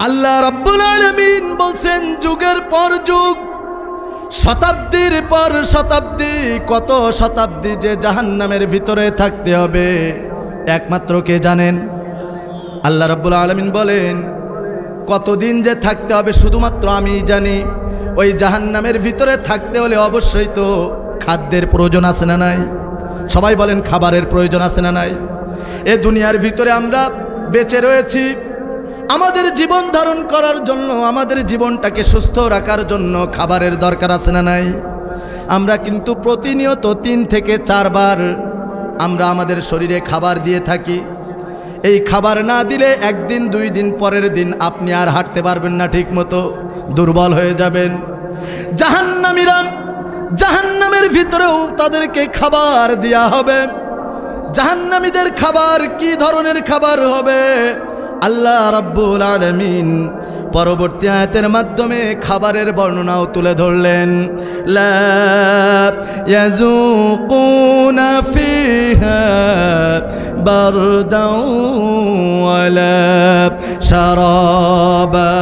আল্লাহ রাব্বুল আলামিন বলছেন যুগের পর যুগ, শতাব্দীর পর শতাব্দী, কত শতাব্দী যে জাহান্নামের ভিতরে থাকতে হবে একমাত্র কে জানেন? আল্লাহ রাব্বুল আলামিন বলেন কতদিন যে থাকতে হবে শুধুমাত্র আমি জানি। ওই জাহান্নামের ভিতরে থাকতে হলে অবশ্যই তো খাদ্যের প্রয়োজন আছে না নাই? সবাই বলেন খাবারের প্রয়োজন আছে না নাই? এ দুনিয়ার ভিতরে আমরা বেঁচে রয়েছি আমাদের জীবন ধারণ করার জন্য, আমাদের জীবনটাকে সুস্থ রাখার জন্য খাবারের দরকার আছে না নাই? আমরা কিন্তু প্রতিনিয়ত 3 থেকে 4 বার আমরা আমাদের শরীরে খাবার দিয়ে থাকি। এই খাবার না দিলে একদিন 2 দিন পরের দিন আপনি আর হাঁটতে পারবেন না ঠিক মতো, দুর্বল হয়ে যাবেন। জাহান্নামীরা জাহান্নামের ভিতরেও তাদেরকে খাবার দেয়া হবে। জাহান্নামীদের খাবার কি ধরনের খাবার হবে? আল্লাহ রাব্বুল আলামিন পরবর্তী আয়াতের মাধ্যমে খাবারের বর্ণনাও তুলে ধরলেন। লা ইয়াযুকুনা ফিহা বারদাও ওয়ালা শারাবা।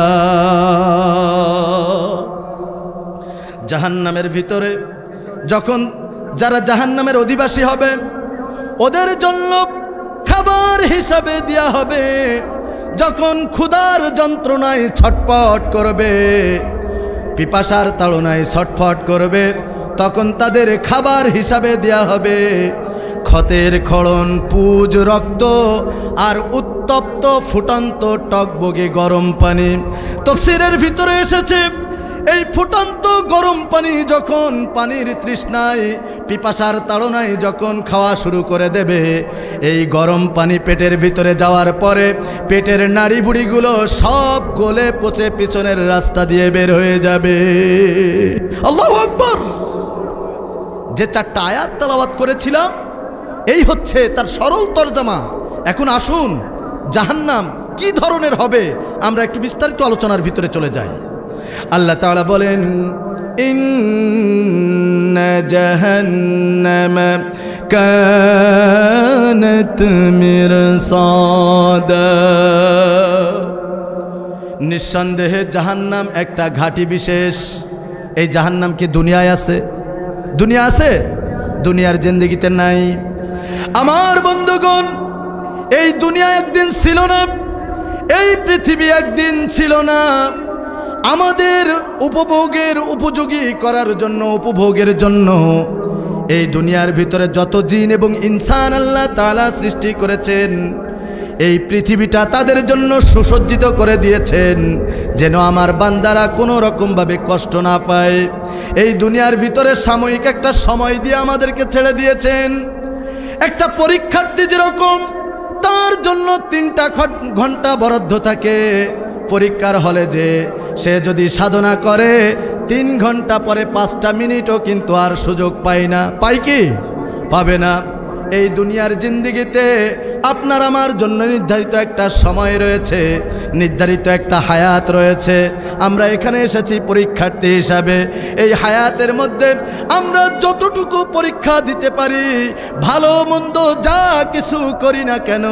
জাহান্নামের ভিতরে যখন যারা জাহান্নামের অধিবাসী হবে ওদের জন্য খাবার হিসাবে দেয়া হবে। যখন ক্ষুধার যন্ত্রণায় ছটফট করবে, পিপাসার তাড়নায় ছটফট করবে, তখন তাদের খাবার হিসাবে দেয়া হবে ক্ষতের খড়ন, পুজ, রক্ত আর উত্তপ্ত ফুটন্ত টকবগে গরম পানি। তাফসীরের ভিতরে এসেছে এই ফুটন্ত গরম পানি যখন পানির তৃষ্ণায় পিপাসার তাড়নায় যখন খাওয়া শুরু করে দেবে, এই গরম পানি পেটের ভিতরে যাওয়ার পরে পেটের নাড়ি বুড়িগুলো সব গলে পচে পিছনের রাস্তা দিয়ে বের হয়ে যাবে। আল্লাহু আকবার। যে 4টা আয়াত তেলাওয়াত করেছিলাম এই হচ্ছে তার সরল তরজমা। এখন আসুন জাহান্নাম কি ধরনের হবে আমরা একটু বিস্তারিত আলোচনার ভিতরে চলে যাই। আল্লাহ তাআলা বলেন ইন্না জাহান্নামা কানাত মিরসাদা। নিঃসন্দেহে জাহান্নাম একটা ঘাঁটি বিশেষ। এই জাহান্নাম কি দুনিয়ায় আছে? দুনিয়া আছে? দুনিয়ার জিন্দেগিতে নাই। আমার বন্ধুগণ, এই দুনিয়া একদিন ছিল না, এই পৃথিবী একদিন ছিল না। আমাদের উপভোগের উপযোগী করার জন্য, উপভোগের জন্য এই দুনিয়ার ভিতরে যত জিন এবং ইনসান আল্লাহ তাআলা সৃষ্টি করেছেন, এই পৃথিবীটা তাদের জন্য সুসজ্জিত করে দিয়েছেন যেন আমার বান্দারা কোনো রকমভাবে কষ্ট না পায়। এই দুনিয়ার ভিতরে সাময়িক একটা সময় দিয়ে আমাদেরকে ছেড়ে দিয়েছেন। একটা পরীক্ষার্থী যেরকম তার জন্য 3টা ঘন্টা বরাদ্দ থাকে পরীক্ষার হলে, যে সে যদি সাধনা করে 3 ঘন্টা পরে 5টা মিনিটও কিন্তু আর সুযোগ পায় না। পায় কি? পাবে না। এই দুনিয়ার জিন্দেগিতে আপনার আমার জন্য নির্ধারিত একটা সময় রয়েছে, নির্ধারিত একটা হায়াত রয়েছে। আমরা এখানে এসেছি পরীক্ষার্থী হিসাবে। এই হায়াতের মধ্যে আমরা যতটুকু পরীক্ষা দিতে পারি, ভালো মন্দ যা কিছু করি না কেন,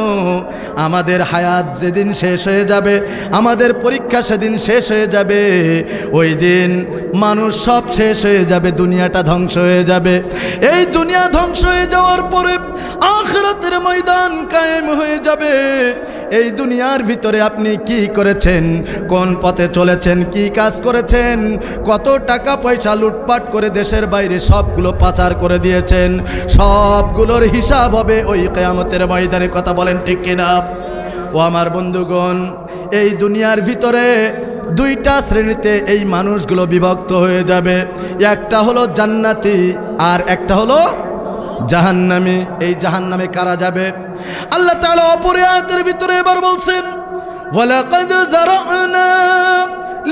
আমাদের হায়াত যেদিন শেষ হয়ে যাবে, আমাদের পরীক্ষা সেদিন শেষ হয়ে যাবে। ওই দিন মানুষ সব শেষ হয়ে যাবে, দুনিয়াটা ধ্বংস হয়ে যাবে। এই দুনিয়া ধ্বংস হয়ে যাওয়ার পরে আখিরাতের ময়দান কায়েম হয়ে যাবে। এই দুনিয়ার ভিতরে আপনি কি করেছেন, কোন পথে চলেছেন, কি কাজ করেছেন, কত টাকা পয়সা লুটপাট করে দেশের বাইরে সবগুলো পাচার করে দিয়েছেন, সবগুলোর হিসাব হবে ওই কিয়ামতের ময়দানে। কথা বলেন ঠিক কিনা? ও আমার বন্ধুগণ, এই দুনিয়ার ভিতরে 2টা শ্রেণীতে এই মানুষগুলো বিভক্ত হয়ে যাবে। একটা হলো জান্নাতি আর একটা হলো জাহান্নামী। এই জাহান্নামে কারা যাবে? আল্লাহ তাআলা অপর আয়াতের ভিতরে এবার বলছেন ওয়ালাকাদ যারানা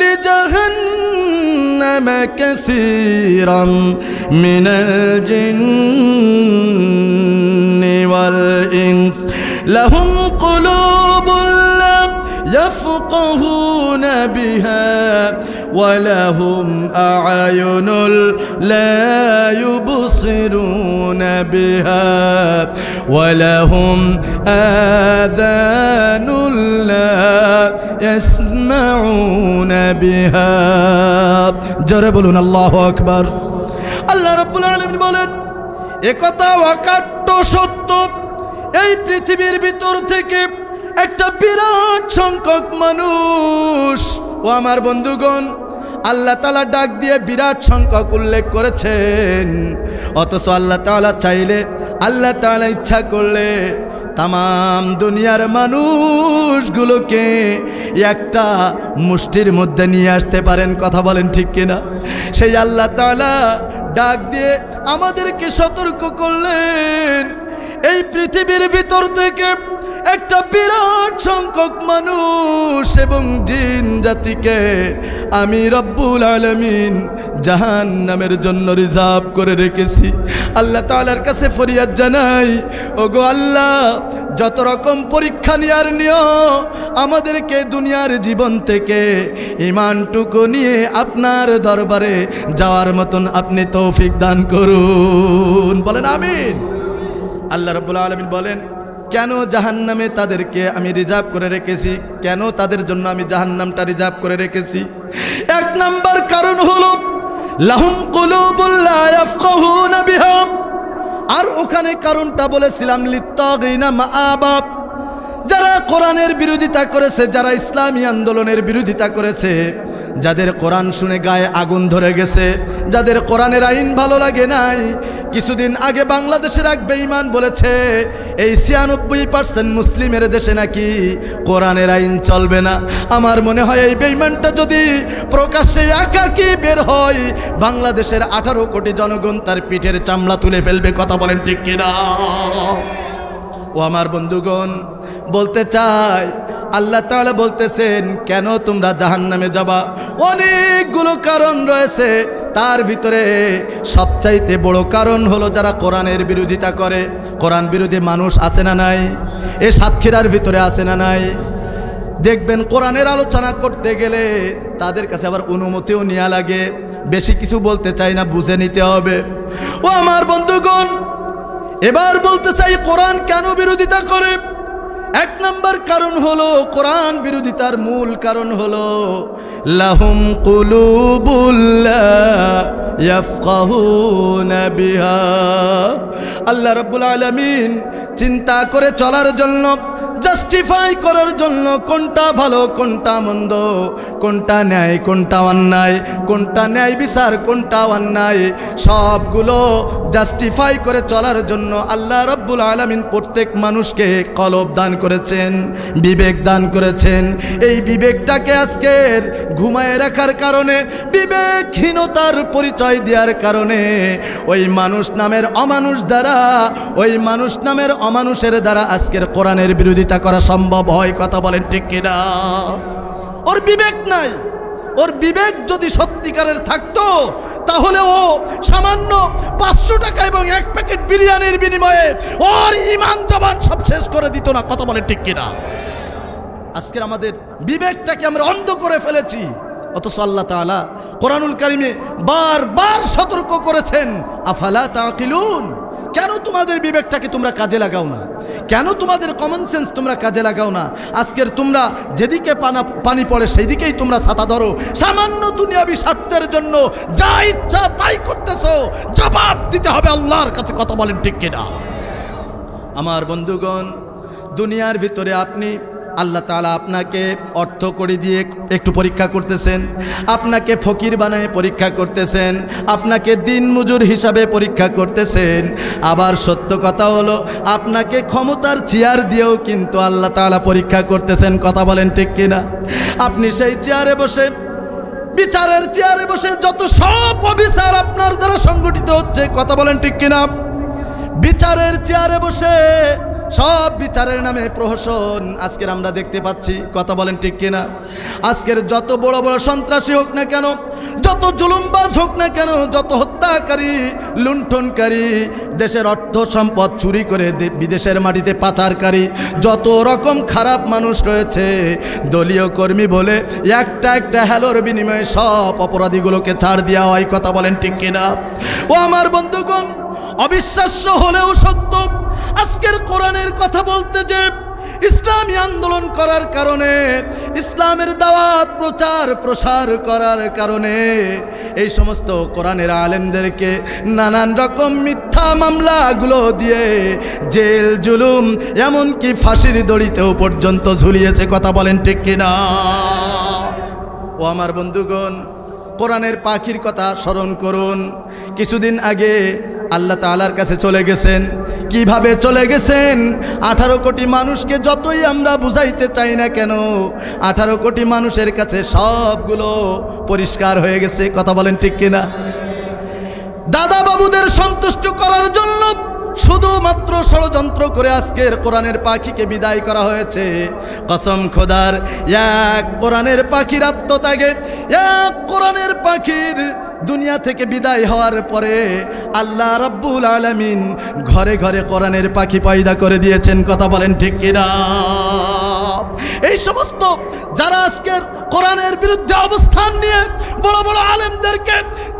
লিজাহান্নামা কাসীরাম মিনাল জিন্নি ওয়াল ইনস লাহুম কুলুবুল লা يفقهون بها ولهم أعين لا يبصرون بها ولهم آذان لا يسمعون بها জোরে বলুন আল্লাহু আকবার। আল্লাহ রাব্বুল আলামিন বলেন একথা অকাট্য সত্য, এই পৃথিবীর ভিতর থেকে একটা বিরাট সংখ্যক মানুষ, ও আমার বন্ধুগণ, আল্লাহ তাআলা ডাক দিয়ে বিরাট সংখ্যক উল্লেখ করেছেন, অথচ আল্লাহ তাআলা চাইলে, আল্লাহ তাআলা ইচ্ছা করলে তামাম দুনিয়ার মানুষগুলোকে একটা মুষ্টির মধ্যে নিয়ে আসতে পারেন। কথা বলেন ঠিক কিনা? সেই আল্লাহ তাআলা ডাক দিয়ে আমাদেরকে সতর্ক করলেন, এই পৃথিবীর ভিতর থেকে একটা বিরাট সংখ্যক মানুষ এবং জিন জাতিকে আমি রব্বুল আলামিন জাহান্নামের জন্য রিজার্ভ করে রেখেছি। আল্লাহ তাআলার কাছে ফরিয়াদ জানাই, ওগো আল্লাহ, যত রকম পরীক্ষা নেওয়ার নিও, আমাদেরকে দুনিয়ার জীবন থেকে ঈমানটুকু নিয়ে আপনার দরবারে যাওয়ার মতন আপনি তৌফিক দান করুন। বলেন আমিন। আল্লাহ রাব্বুল আলামিন বলেন, কেন জাহান্নামে তাদেরকে আমি রিজার্ভ করে রেখেছি, কেন তাদের জন্য আমি জাহান্নামটা রিজার্ভ করে রেখেছি? এক নাম্বার কারণ হলো লাহুম কুলুবুল লা ইয়াফকাহুনা বিহা, আর ওখানে কারণটা বলেছিলাম লিত্তাগিনা মাআবা, যারা কোরআনের বিরোধিতা করেছে, যারা ইসলামী আন্দোলনের বিরোধিতা করেছে, যাদের কোরআন শুনে গায়ে আগুন ধরে গেছে, যাদের কোরআনের আইন ভালো লাগে নাই। কিছুদিন আগে বাংলাদেশের এক বেঈমান বলেছে এই ৯৬% মুসলিমের দেশে নাকি কোরআনের আইন চলবে না। আমার মনে হয় এই বেঈমানটা যদি প্রকাশ্যে একাকী বের হয়, বাংলাদেশের ১৮ কোটি জনগণ তার পিঠের চামড়া তুলে ফেলবে। কথা বলেন ঠিক কিনা? ও আমার বন্ধুগণ, বলতে চাই, আল্লাহ তাআলা বলতেছেন কেন তোমরা জাহান্নামে যাবা? অনেকগুলো কারণ রয়েছে, তার ভিতরে সবচাইতে বড় কারণ হলো যারা কোরআনের বিরোধিতা করে। কোরআন বিরোধী মানুষ আছে না নাই? এ সাতক্ষীরার ভিতরে আছে না নাই? দেখবেন কোরআনের আলোচনা করতে গেলে তাদের কাছে আবার অনুমতিও নেওয়া লাগে। বেশি কিছু বলতে চাই না, বুঝে নিতে হবে। ও আমার বন্ধুগণ, এবার বলতে চাই কোরআন কেন বিরোধিতা করে। এক নাম্বার কারণ হলো, কোরআন বিরোধিতার মূল কারণ হলো লাহুম কুলুবুল লা ইয়াফকাহুনা বিহা। আল্লাহ রাব্বুল আলামিন চিন্তা করে চলার জন্য, জাস্টিফাই করার জন্য কোনটা ভালো কোনটা মন্দ, কোনটা ন্যায় কোনটা অন্যায়, কোনটা ন্যায় বিচার কোনটা অন্যায়, সবগুলো জাস্টিফাই করে চলার জন্য আল্লাহ রাব্বুল আলামিন প্রত্যেক মানুষকে কলব দান করেছেন, বিবেক দান করেছেন। এই বিবেকটাকে আজকের ঘুমায় রাখার কারণে, বিবেকহীনতার পরিচয় দেওয়ার কারণে ওই মানুষ নামের অমানুষ দ্বারা, ওই মানুষ নামের অমানুষের দ্বারা আজকের কোরআনের বিরোধিতা করা সম্ভব হয়। কথা বলেন ঠিক কিনা? ওর বিবেক নাই। ওর বিবেক যদি সত্যিকারের থাকতো তাহলে ও সামান্য ৫০০ টাকা এবং ১ প্যাকেট বিরিয়ানির বিনিময়ে ওর ঈমান জবান সব শেষ করে দিত না। কথা বলেন ঠিক কিনা? আজকের আমাদের বিবেকটাকে আমরা অন্ধ করে ফেলেছি, অথচ আল্লাহ তাআলা কোরআনুল কারিমে বারবার সতর্ক করেছেন, আফালা তাকিলুন, কেন তোমাদের বিবেকটাকে তোমরা কাজে লাগাও না? কেন তোমাদের কমন সেন্স তোমরা কাজে লাগাও না? আজকের তোমরা যেদিকে পানি পড়ে সেই দিকেই তোমরা ছাতা ধরো, সামান্য দুনিয়াবি স্বার্থের জন্য যা ইচ্ছা তাই করতেছো, জবাব দিতে হবে আল্লাহর কাছে। কথা বলেন ঠিক কিনা? আমার বন্ধুগণ, দুনিয়ার ভিতরে আপনি, আল্লাহ তাআলা আপনাকে অর্থ করে দিয়ে একটু পরীক্ষা করতেছেন, আপনাকে ফকির বানায় পরীক্ষা করতেছেন, আপনাকে দিন মজুর হিসাবে পরীক্ষা করতেছেন। আবার সত্য কথা হলো আপনাকে ক্ষমতার চেয়ার দিয়েও কিন্তু আল্লাহ তাআলা পরীক্ষা করতেছেন। কথা বলেন ঠিক কিনা? আপনি সেই চেয়ারে বসে, বিচারের চেয়ারে বসে যত সব অবিচার আপনার দ্বারা সংগঠিত হচ্ছে, কথা বলেন ঠিক কিনা? বিচারের চেয়ারে বসে সব বিচারের নামে প্রহসন আজকের আমরা দেখতে পাচ্ছি। কথা বলেন ঠিক কিনা? আজকের যত বড় বড় সন্ত্রাসী হোক না কেন, যত জুলুমবাজ হোক না কেন, যত হত্যা হত্যাকারী, লুণ্ঠনকারী, দেশের অর্থ সম্পদ চুরি করে বিদেশের মাটিতে পাচারকারী, যত রকম খারাপ মানুষ রয়েছে, দলীয় কর্মী বলে একটা একটা হ্যালোর বিনিময়ে সব অপরাধীগুলোকে ছাড় দেওয়া হয়। কথা বলেন ঠিক কিনা? ও আমার বন্ধুগণ, অবিশ্বাস্য হলেও সত্য, আজকের কোরআনের কথা বলতে যে ইসলামী আন্দোলন করার কারণে, ইসলামের দাওয়াত প্রচার প্রসার করার কারণে এই সমস্ত কোরআনের আলেমদেরকে নানান রকম মিথ্যা মামলাগুলো দিয়ে জেল জুলুম এমনকি ফাঁসির দড়িতেও পর্যন্ত ঝুলিয়েছে। কথা বলেন ঠিক কিনা? ও আমার বন্ধুগণ, কোরআনের পাখির কথা স্মরণ করুন। কিছুদিন আগে আল্লাহ তাআলার কাছে চলে গেছেন। কিভাবে চলে গেছেন? 18 কোটি মানুষকে যতই আমরা বুঝাইতে চাই না কেন, 18 কোটি মানুষের কাছে সবগুলো পরিষ্কার হয়ে গেছে। কথা বলেন ঠিক কিনা? দাদা বাবুদের সন্তুষ্ট করার জন্য শুধুমাত্র ষড়যন্ত্র করে আজকের কোরআনের পাখিকে বিদায় করা হয়েছে। কসম খোদার, এক কোরআনের পাখির আত্মত্যাগে, এক কোরআনের পাখির দুনিয়া থেকে বিদায় হওয়ার পরে আল্লাহ রাব্বুল আলামিন ঘরে ঘরে কোরআনের পাখি পয়দা করে দিয়েছেন। কথা বলেন ঠিক কিনা? এই সমস্ত যারা আজকের কোরআনের বিরুদ্ধে অবস্থান নিয়ে বড় বড় আলেমদেরকে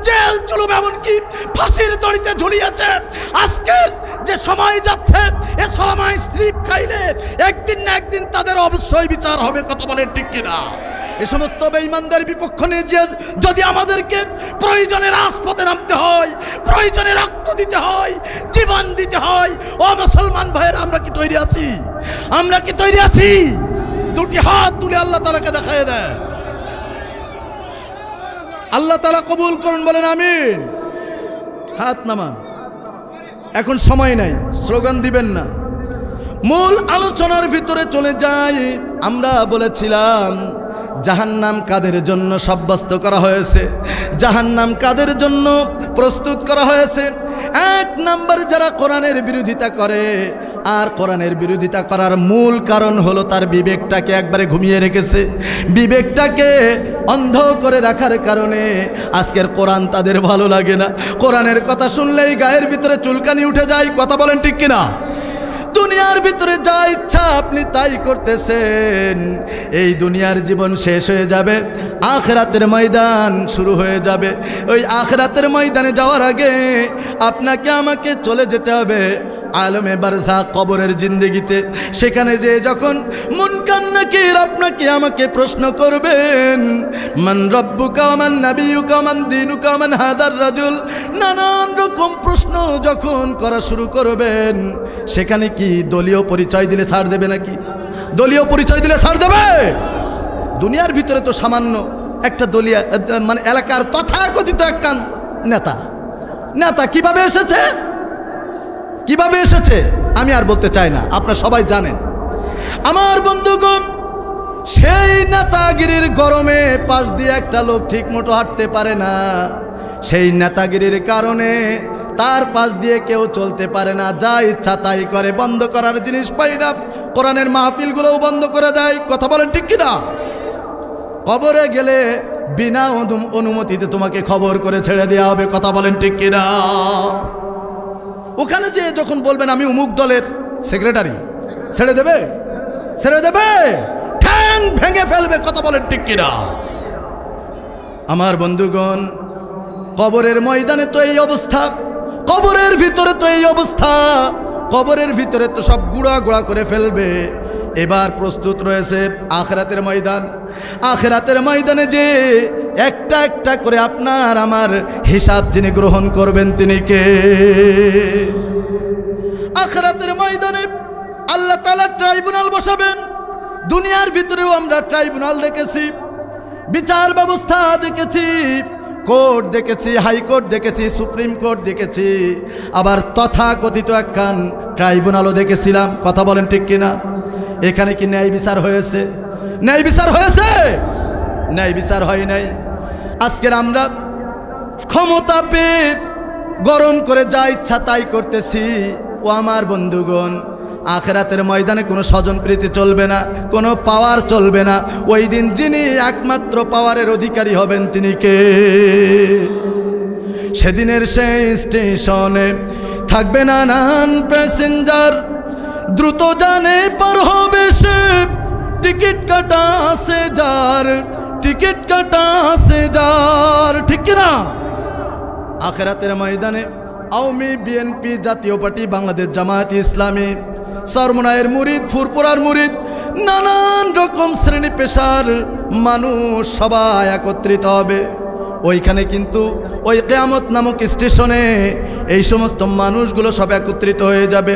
জেল জুলুম এমনকি ফাঁসির দড়িতে ঝুলিয়েছে, আজকের যে সময় যাচ্ছে, এ সময় স্লিপ খাইলে একদিন না একদিন তাদের অবশ্যই বিচার হবে। কথা বলেন ঠিক কিনা? এই সমস্ত বেঈমানদের বিপক্ষ নিয়ে যদি আমাদেরকে প্রয়োজনে রাজপথে নামতে হয়, প্রয়োজনে রক্ত দিতে হয়, জীবন দিতে হয়, ও মুসলমান ভাইয়েরা, আমরা কি তৈরি আছি? আমরা কি তৈরি আছি? দুটি হাত তুলে আল্লাহ তাআলাকে দেখায় দেয়। আল্লাহ তাআলা কবুল করুন, বলেন আমিন। হাত নামান, এখন সময় নাই, স্লোগান দিবেন না। মূল আলোচনার ভিতরে চলে যাই। আমরা বলেছিলাম জাহান্নাম কাদের জন্য সাব্যস্ত করা হয়েছে, জাহান্নাম কাদের জন্য প্রস্তুত করা হয়েছে। এক নাম্বার, যারা কোরআনের বিরোধিতা করে। আর কোরআনের বিরোধিতা করার মূল কারণ হলো তার বিবেকটাকে একবারে ঘুমিয়ে রেখেছে। বিবেকটাকে অন্ধ করে রাখার কারণে আজকের কোরআন তাদের ভালো লাগে না। কোরআনের কথা শুনলেই গায়ের ভিতরে চুলকানি উঠে যায়। কথা বলেন ঠিক কিনা? দুনিয়ার ভিতরে যা ইচ্ছা আপনি তাই করতেছেন। এই দুনিয়ার জীবন শেষ হয়ে যাবে, আখিরাতের ময়দান শুরু হয়ে যাবে। ওই আখিরাতের ময়দানে যাওয়ার আগে আপনাকে আমাকে চলে যেতে হবে আলমে বারজাখ, কবরের জিন্দেগিতে। সেখানে যে যখন মুনকার নাকির আপনাকে আমাকে প্রশ্ন করবেন, মান রব্বুকা ওয়া মান নাবিয়ুকা ওয়া মান দীনুকা ওয়া মান হাদার রাজুল, নানান রকম প্রশ্ন যখন করা শুরু করবেন, সেখানে কি দলীয় পরিচয় দিলে ছাড় দেবে নাকি? দলীয় পরিচয় দিলে ছাড় দেবে? দুনিয়ার ভিতরে তো সামান্য একটা দলীয় মানে এলাকার তথাকথিত একটা নেতা কিভাবে এসেছে, কিভাবে এসেছে আমি আর বলতে চাই না, আপনারা সবাই জানেন। আমার বন্ধুগণ, সেই নেতাগিরির গরমে পাশ দিয়ে একটা লোক ঠিক মতো হাঁটতে পারে না। সেই নেতাগিরির কারণে তার পাশ দিয়ে কেউ চলতে পারে না, যা ইচ্ছা তাই করে। বন্ধ করার জিনিস পাই না, কোরআনের মাহফিলগুলোও বন্ধ করে দেয়। কথা বলেন ঠিক কিনা? কবরে গেলে বিনা অনুমতিতে তোমাকে খবর করে ছেড়ে দেওয়া হবে। কথা বলেন ঠিক কিনা? ওখানে যে যখন বলবেন আমি অমুক দলের সেক্রেটারি, ছেড়ে দেবে? ছেড়ে দেবে? ঠ্যাং ভেঙে ফেলবে। কথা বলেন ঠিক কিনা? আমার বন্ধুগণ, কবরের ময়দানে তো এই অবস্থা, কবরের ভিতরে তো এই অবস্থা, কবরের ভিতরে তো সব গুঁড়া গুঁড়া করে ফেলবে। এবার প্রস্তুত রয়েছে আখিরাতের ময়দান। আখিরাতের ময়দানে যে একটা একটা করে আপনার আমার হিসাব যিনি গ্রহণ করবেন তিনি কে? আখিরাতের ময়দানে আল্লাহ তাআলা ট্রাইব্যুনাল বসাবেন। দুনিয়ার ভিতরেও আমরা ট্রাইব্যুনাল দেখেছি, বিচার ব্যবস্থা দেখেছি, কোর্ট দেখেছি, হাইকোর্ট দেখেছি, সুপ্রিম কোর্ট দেখেছি, আবার তথাকথিত একখান ট্রাইব্যুনালও দেখেছিলাম। কথা বলেন ঠিক কিনা? এখানে কি ন্যায় বিচার হয়েছে? ন্যায় বিচার হয়েছে? ন্যায় বিচার হয় নাই। আজকের আমরা ক্ষমতা পেয়ে গরম করে যা ইচ্ছা তাই করতেছি। ও আমার বন্ধুগণ, আখিরাতের ময়দানে কোনো স্বজন প্রীতি চলবে না, কোনো পাওয়ার চলবে না। ওই দিন যিনি একমাত্র পাওয়ারের অধিকারী হবেন তিনি কে? সেদিনের সেই স্টেশনে থাকবে নানান প্যাসেঞ্জার, দ্রুত জানে পার হবে সে, টিকিট কাটা আছে যার, টিকিট কাটা আছে যার, ঠিক কিনা? আখেরাতের ময়দানে আওয়ামী, বিএনপি, জাতীয় পার্টি, বাংলাদেশ জামায়াত ইসলামী, চরমনাইয়ের মুরিদ, ফুরপুরার মুরিদ, নানান রকম শ্রেণী পেশার মানুষ সবাই একত্রিত হবে ওইখানে। কিন্তু ওই কিয়ামত নামক স্টেশনে এই সমস্ত মানুষগুলো সব একত্রিত হয়ে যাবে।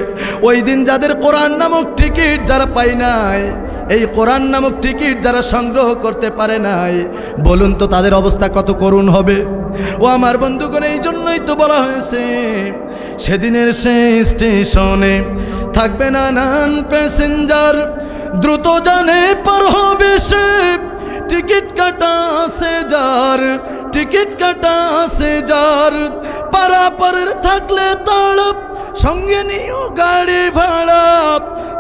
ওই দিন যাদের কোরআন নামক টিকিট যারা পায় নাই, এই কোরআন নামক টিকিট যারা সংগ্রহ করতে পারে নাই, বলুন তো তাদের অবস্থা কত করুণ হবে। ও আমার বন্ধুগণ, এই জন্যই তো বলা হয়েছে সেদিনের সেই স্টেশনে থাকবে নানান প্যাসেঞ্জার, দ্রুত জানে পার হবে সে, টিকিট কাটা আছে যার, টিকিট কাটা আছে যার, পারাপারের থাকলে তার সঙ্গে নিও গাড়ি ভাড়া,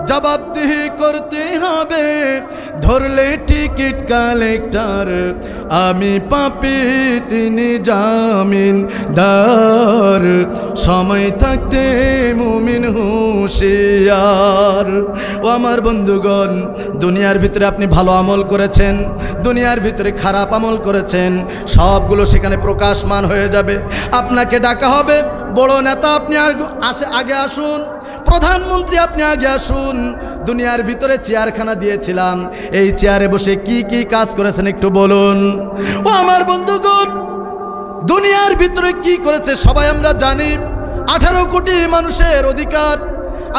জবাবদিহি করতে হবে ধরলে টিকিট কালেক্টর, আমি পাপী তিনি জামিনদার, সময় থাকতে মুমিন হুঁশিয়ার। ও আমার বন্ধুগণ, দুনিয়ার ভিতরে আপনি ভালো আমল করেছেন, দুনিয়ার ভিতরে খারাপ আমল করেছেন, সবগুলো সেখানে প্রকাশমান হয়ে যাবে। আপনাকে ডাকা হবে, বড় নেতা আপনি আগে আসুন, প্রধানমন্ত্রী আপনি আগে আসুন, দুনিয়ার ভিতরে চেয়ারখানা দিয়েছিলাম, এই চেয়ারে বসে কি কি কাজ করেছেন একটু বলুন। ও আমার বন্ধুগণ, দুনিয়ার ভিতরে কি করেছে সবাই আমরা জানি। 18 কোটি মানুষের অধিকার,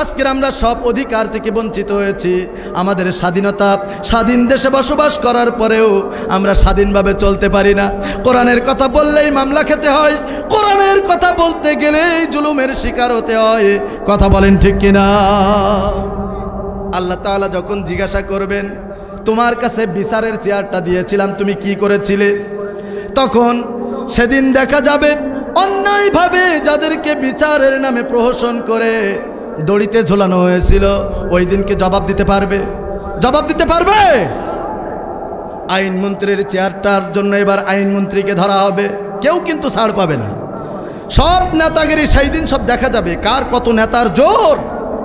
আজকের আমরা সব অধিকার থেকে বঞ্চিত হয়েছি। আমাদের স্বাধীনতা, স্বাধীন দেশে বসবাস করার পরেও আমরা স্বাধীনভাবে চলতে পারি না। কোরআনের কথা বললেই মামলা খেতে হয়, কোরআনের কথা বলতে গেলেই জুলুমের শিকার হতে হয়। কথা বলেন ঠিক কিনা? আল্লাহ তাআলা যখন জিজ্ঞাসা করবেন, তোমার কাছে বিচারের চেয়ারটা দিয়েছিলাম, তুমি কি করেছিলে? তখন সেদিন দেখা যাবে অন্যায়ভাবে যাদেরকে বিচারের নামে প্রহসন করে দড়িতে ঝোলানো হয়েছিল, ওই দিনকে জবাব দিতে পারবে? জবাব দিতে পারবে? আইনমন্ত্রীর চেয়ারটার জন্য এবার আইনমন্ত্রীকে ধরা হবে, কেউ কিন্তু ছাড় পাবে না। সব নেতাগিরি সেই দিন সব দেখা যাবে, কার কত নেতার জোর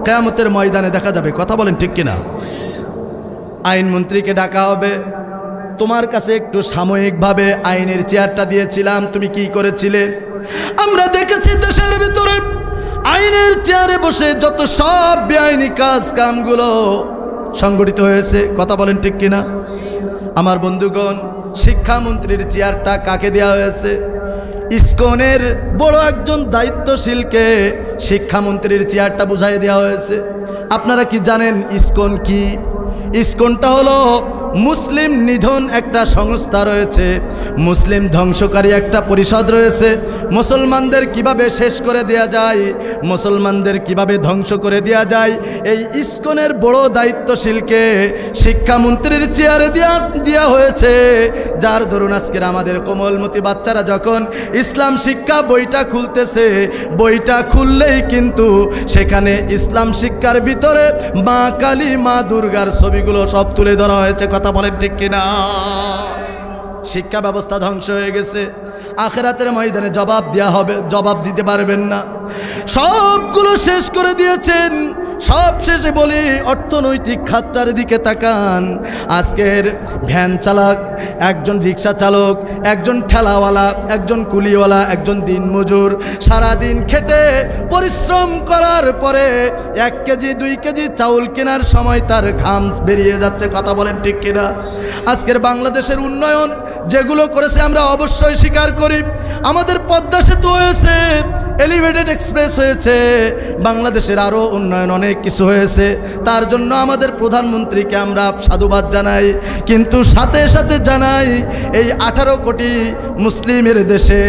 কিয়ামতের ময়দানে দেখা যাবে। কথা বলেন ঠিক কিনা? আইনমন্ত্রীকে ডাকা হবে, তোমার কাছে একটু সাময়িকভাবে আইনের চেয়ারটা দিয়েছিলাম, তুমি কি করেছিলে? আমরা দেখেছি দেশের ভিতরে আইনের চেয়ারে বসে যত সব বেআইনি কাজ কামগুলো সংগঠিত হয়েছে। কথা বলেন ঠিক কিনা? আমার বন্ধুগণ, শিক্ষামন্ত্রীর চেয়ারটা কাকে দেওয়া হয়েছে? ইসকনের বড় একজন দায়িত্বশীলকে শিক্ষামন্ত্রীর চেয়ারটা বুঝাই দেওয়া হয়েছে। আপনারা কি জানেন ইসকন কি? ইসকনটা হলো মুসলিম নিধন একটা সংস্থা রয়েছে, মুসলিম ধ্বংসকারী একটা পরিষদ রয়েছে। মুসলমানদের কিভাবে শেষ করে দেয়া যায়, মুসলমানদের কিভাবে ধ্বংস করে দেয়া যায়, এই ইসকনের বড় দায়িত্বশীলকে শিক্ষামন্ত্রীর চেয়ারে দেওয়া হয়েছে। যার ধরুন আজকের আমাদের কোমলমতি বাচ্চারা যখন ইসলাম শিক্ষা বইটা খুলতেছে, বইটা খুললেই কিন্তু সেখানে ইসলাম শিক্ষার ভিতরে মা কালী, মা দুর্গার ছবিগুলো সব তুলে ধরা হয়েছে। কথা বলেন ঠিক কিনা? শিক্ষা ব্যবস্থা ধ্বংস হয়ে গেছে, আখিরাতের ময়দানে জবাব দেওয়া হবে, জবাব দিতে পারবেন না। সবগুলো শেষ করে দিয়েছেন। সব শেষে বলি অর্থনৈতিক খাতটার দিকে তাকান। আজকের ভ্যান চালক, একজন রিক্সা চালক, একজন ঠেলাওয়ালা, একজন কুলিওয়ালা, একজন দিনমজুর সারাদিন খেটে পরিশ্রম করার পরে 1 কেজি 2 কেজি চাউল কেনার সময় তার ঘাম বেরিয়ে যাচ্ছে। কথা বলেন ঠিক কিনা? আজকের বাংলাদেশের উন্নয়ন যেগুলো করেছে আমরা অবশ্যই স্বীকার করি। আমাদের পদ্মা সেতু হয়েছে, এলিভেটেড এক্সপ্রেস হয়েছে, বাংলাদেশের আরও উন্নয়ন অনেক কিছু হয়েছে। তার জন্য আমাদের প্রধানমন্ত্রীকে আমরা সাধুবাদ জানাই, কিন্তু সাথে সাথে জানাই এই 18 কোটি মুসলিমের দেশে,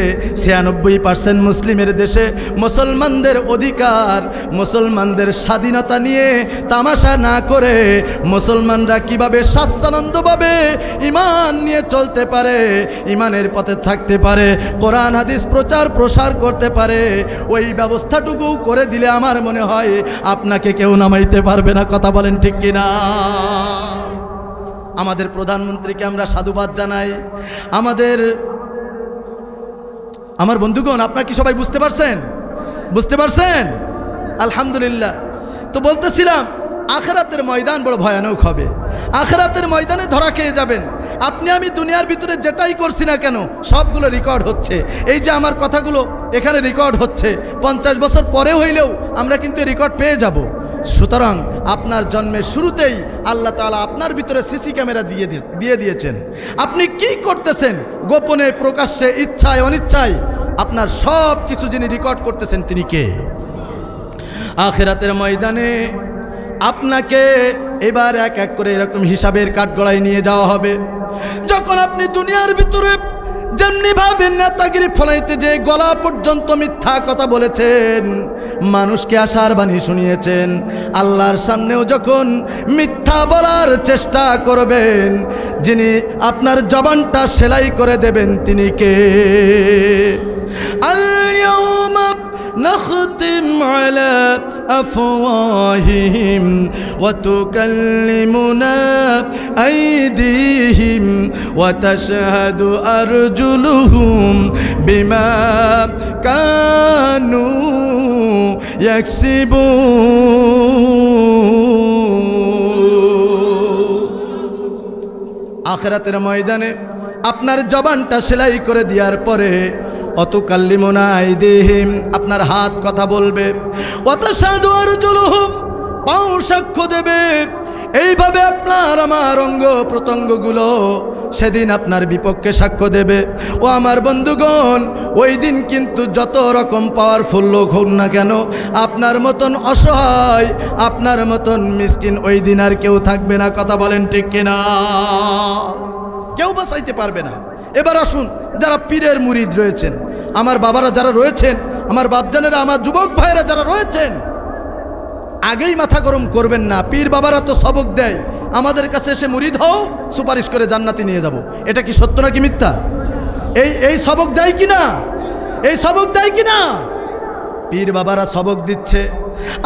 96% মুসলিমের দেশে মুসলমানদের অধিকার, মুসলমানদের স্বাধীনতা নিয়ে তামাশা না করে মুসলমানরা কিভাবে স্বাচ্ছন্দ্যভাবে ঈমান নিয়ে চলতে পারে, ঈমানের পথে থাকতে পারে, কোরআন হাদিস প্রচার প্রসার করতে পারে, ওই ব্যবস্থাটুকু করে দিলে আমার মনে হয় আপনাকে কেউ নামাইতে পারবে না। কথা বলেন ঠিক কিনা? আমাদের প্রধানমন্ত্রীকে আমরা সাধুবাদ জানাই, আমাদের আমার বন্ধুগণ, আপনারা কি সবাই বুঝতে পারছেন? বুঝতে পারছেন? আলহামদুলিল্লাহ। তো বলতেছিলাম আখিরাতের ময়দান বড় ভয়ানক হবে। আখিরাতের ময়দানে ধরা খেয়ে যাবেন। আপনি আমি দুনিয়ার ভিতরে যেটাই করছি না কেন সবগুলো রেকর্ড হচ্ছে। এই যে আমার কথাগুলো এখানে রেকর্ড হচ্ছে, 50 বছর পরে হইলেও আমরা কিন্তু রেকর্ড পেয়ে যাব। সুতরাং আপনার জন্মের শুরুতেই আল্লাহ তাআলা আপনার ভিতরে সিসি ক্যামেরা দিয়ে দিয়েছেন। আপনি কি করতেছেন, গোপনে প্রকাশ্যে, ইচ্ছায় অনিচ্ছায়, আপনার সব কিছু যিনি রেকর্ড করতেছেন তিনি কে? আখিরাতের ময়দানে আপনাকে এবার এক এক করে এরকম হিসাবের কাঠগড়ায় নিয়ে যাওয়া হবে। যখন আপনি দুনিয়ার ভিতরে যেমনিভাবে নেতাগিরি ফলাইতে যে গলা পর্যন্ত মিথ্যা কথা বলেছেন, মানুষকে আশার বাণী শুনিয়েছেন, আল্লাহর সামনেও যখন মিথ্যা বলার চেষ্টা করবেন, যিনি আপনার জবানটা সেলাই করে দেবেন তিনি কে? আল-ইয়াউমা نختم على أفواههم وتكلمنا أيديهم وتشهد أرجلهم بما كانوا يكسبون। আখিরাতের ময়দানে আপনার জবানটা সেলাই করে দেওয়ার পরে অতুকাল্লিমুনা আইদিহিম, আপনার হাত কথা বলবে, ওয়াতাশহাদু আরজুলুহুম, পাও সাক্ষ্য দেবে। এইভাবে আপনার আমার অঙ্গ প্রত্যঙ্গগুলো সেদিন আপনার বিপক্ষে সাক্ষ্য দেবে। ও আমার বন্ধুগণ, ওই দিন কিন্তু যত রকম পাওয়ারফুল লোক হোক না কেন, আপনার মতন অসহায়, আপনার মতন মিসকিন ওই দিন আর কেউ থাকবে না। কথা বলেন ঠিক কিনা? কেউ বাঁচাইতে পারবে না। এবার আসুন, যারা পীরের মুরিদ রয়েছেন, আমার বাবারা যারা রয়েছেন, আমার বাপজানেরা, আমার যুবক ভাইয়েরা যারা রয়েছেন, আগেই মাথা গরম করবেন না। পীর বাবারা তো সবক দেয়, আমাদের কাছে এসে মুরিদ হও, সুপারিশ করে জান্নাতে নিয়ে যাব। এটা কি সত্য নাকি মিথ্যা? এই সবক দেয় কিনা? এই সবক দেয় কিনা? পীর বাবারা সবক দিচ্ছে,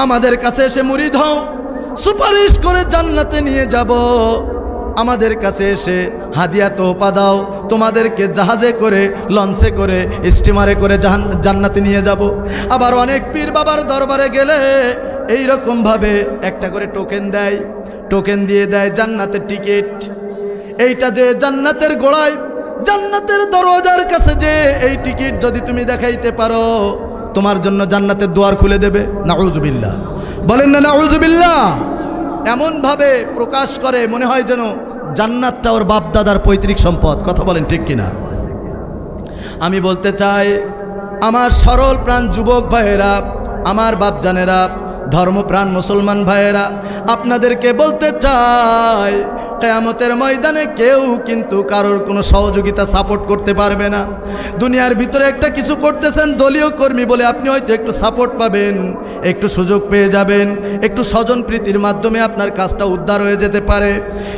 আমাদের কাছে এসে মুরিদ হও, সুপারিশ করে জান্নাতে নিয়ে যাব। আমাদের কাছে এসে হাদিয়া তোহফা দাও, তোমাদেরকে জাহাজে করে, লঞ্চে করে, স্টিমারে করে জান্নাতে নিয়ে যাব। আবার অনেক পীর বাবার দরবারে গেলে এই রকমভাবে একটা করে টোকেন দেয়, টোকেন দিয়ে দেয় জান্নাতের টিকিট। এইটা যে জান্নাতের গোড়ায়, জান্নাতের দরওয়াজার কাছে যে এই টিকিট যদি তুমি দেখাইতে পারো, তোমার জন্য জান্নাতের দুয়ার খুলে দেবে। নাউজুবিল্লাহ, বলেন না নাউজুবিল্লাহ। এমনভাবে প্রকাশ করে মনে হয় যেন জান্নাতটা ওর বাপদাদার পৈতৃক সম্পদ। কথা বলেন ঠিক কিনা? আমি বলতে চাই, আমার সরল প্রাণ যুবক ভাইয়েরা, আমার বাপজানেরা, ধর্মপ্রাণ মুসলমান ভাইয়েরা, আপনাদেরকে বলতে চাই, কিয়ামতের ময়দানে কেউ কিন্তু কারোর কোনো সহযোগিতা সাপোর্ট করতে পারবে না। দুনিয়ার ভিতরে একটা কিছু করতেছেন দলীয় কর্মী বলে আপনি হয়তো একটু সাপোর্ট পাবেন, একটু সুযোগ পেয়ে যাবেন, একটু স্বজন প্রীতির মাধ্যমে আপনার কাজটা উদ্ধার হয়ে যেতে পারে।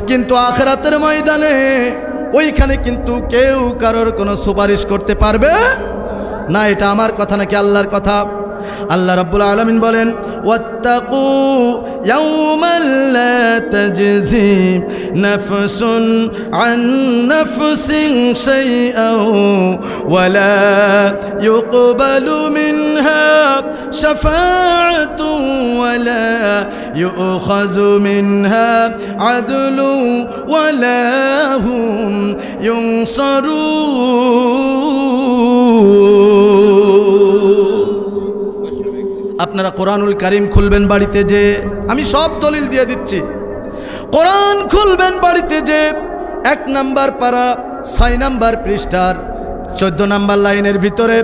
কিন্তু আখিরাতের ময়দানে ওইখানে কিন্তু কেউ কারোর কোনো সুপারিশ করতে পারবে না। এটা আমার কথা নাকি আল্লাহর কথা? আল্লাহ রাব্বুল আলামিন বলেন, ওয়াত্তাকু ইয়াওমান লা তাজজি নাফসুন আন নাফসিন শাইআন ওয়া লা ইউকবালু মিনহা শাফাআতুন ওয়া লা ইউখাযু মিনহা আদলুন ওয়া লা হুম ইউনসারুন। আপনারা কোরআনুল কারীম খুলবেন বাড়িতে, যে আমি সব দলিল দিয়ে দিচ্ছি, কোরআন খুলবেন বাড়িতে, যে 1 নম্বর পারা 6 নম্বর পৃষ্ঠার 14 নম্বর লাইনের ভিতরে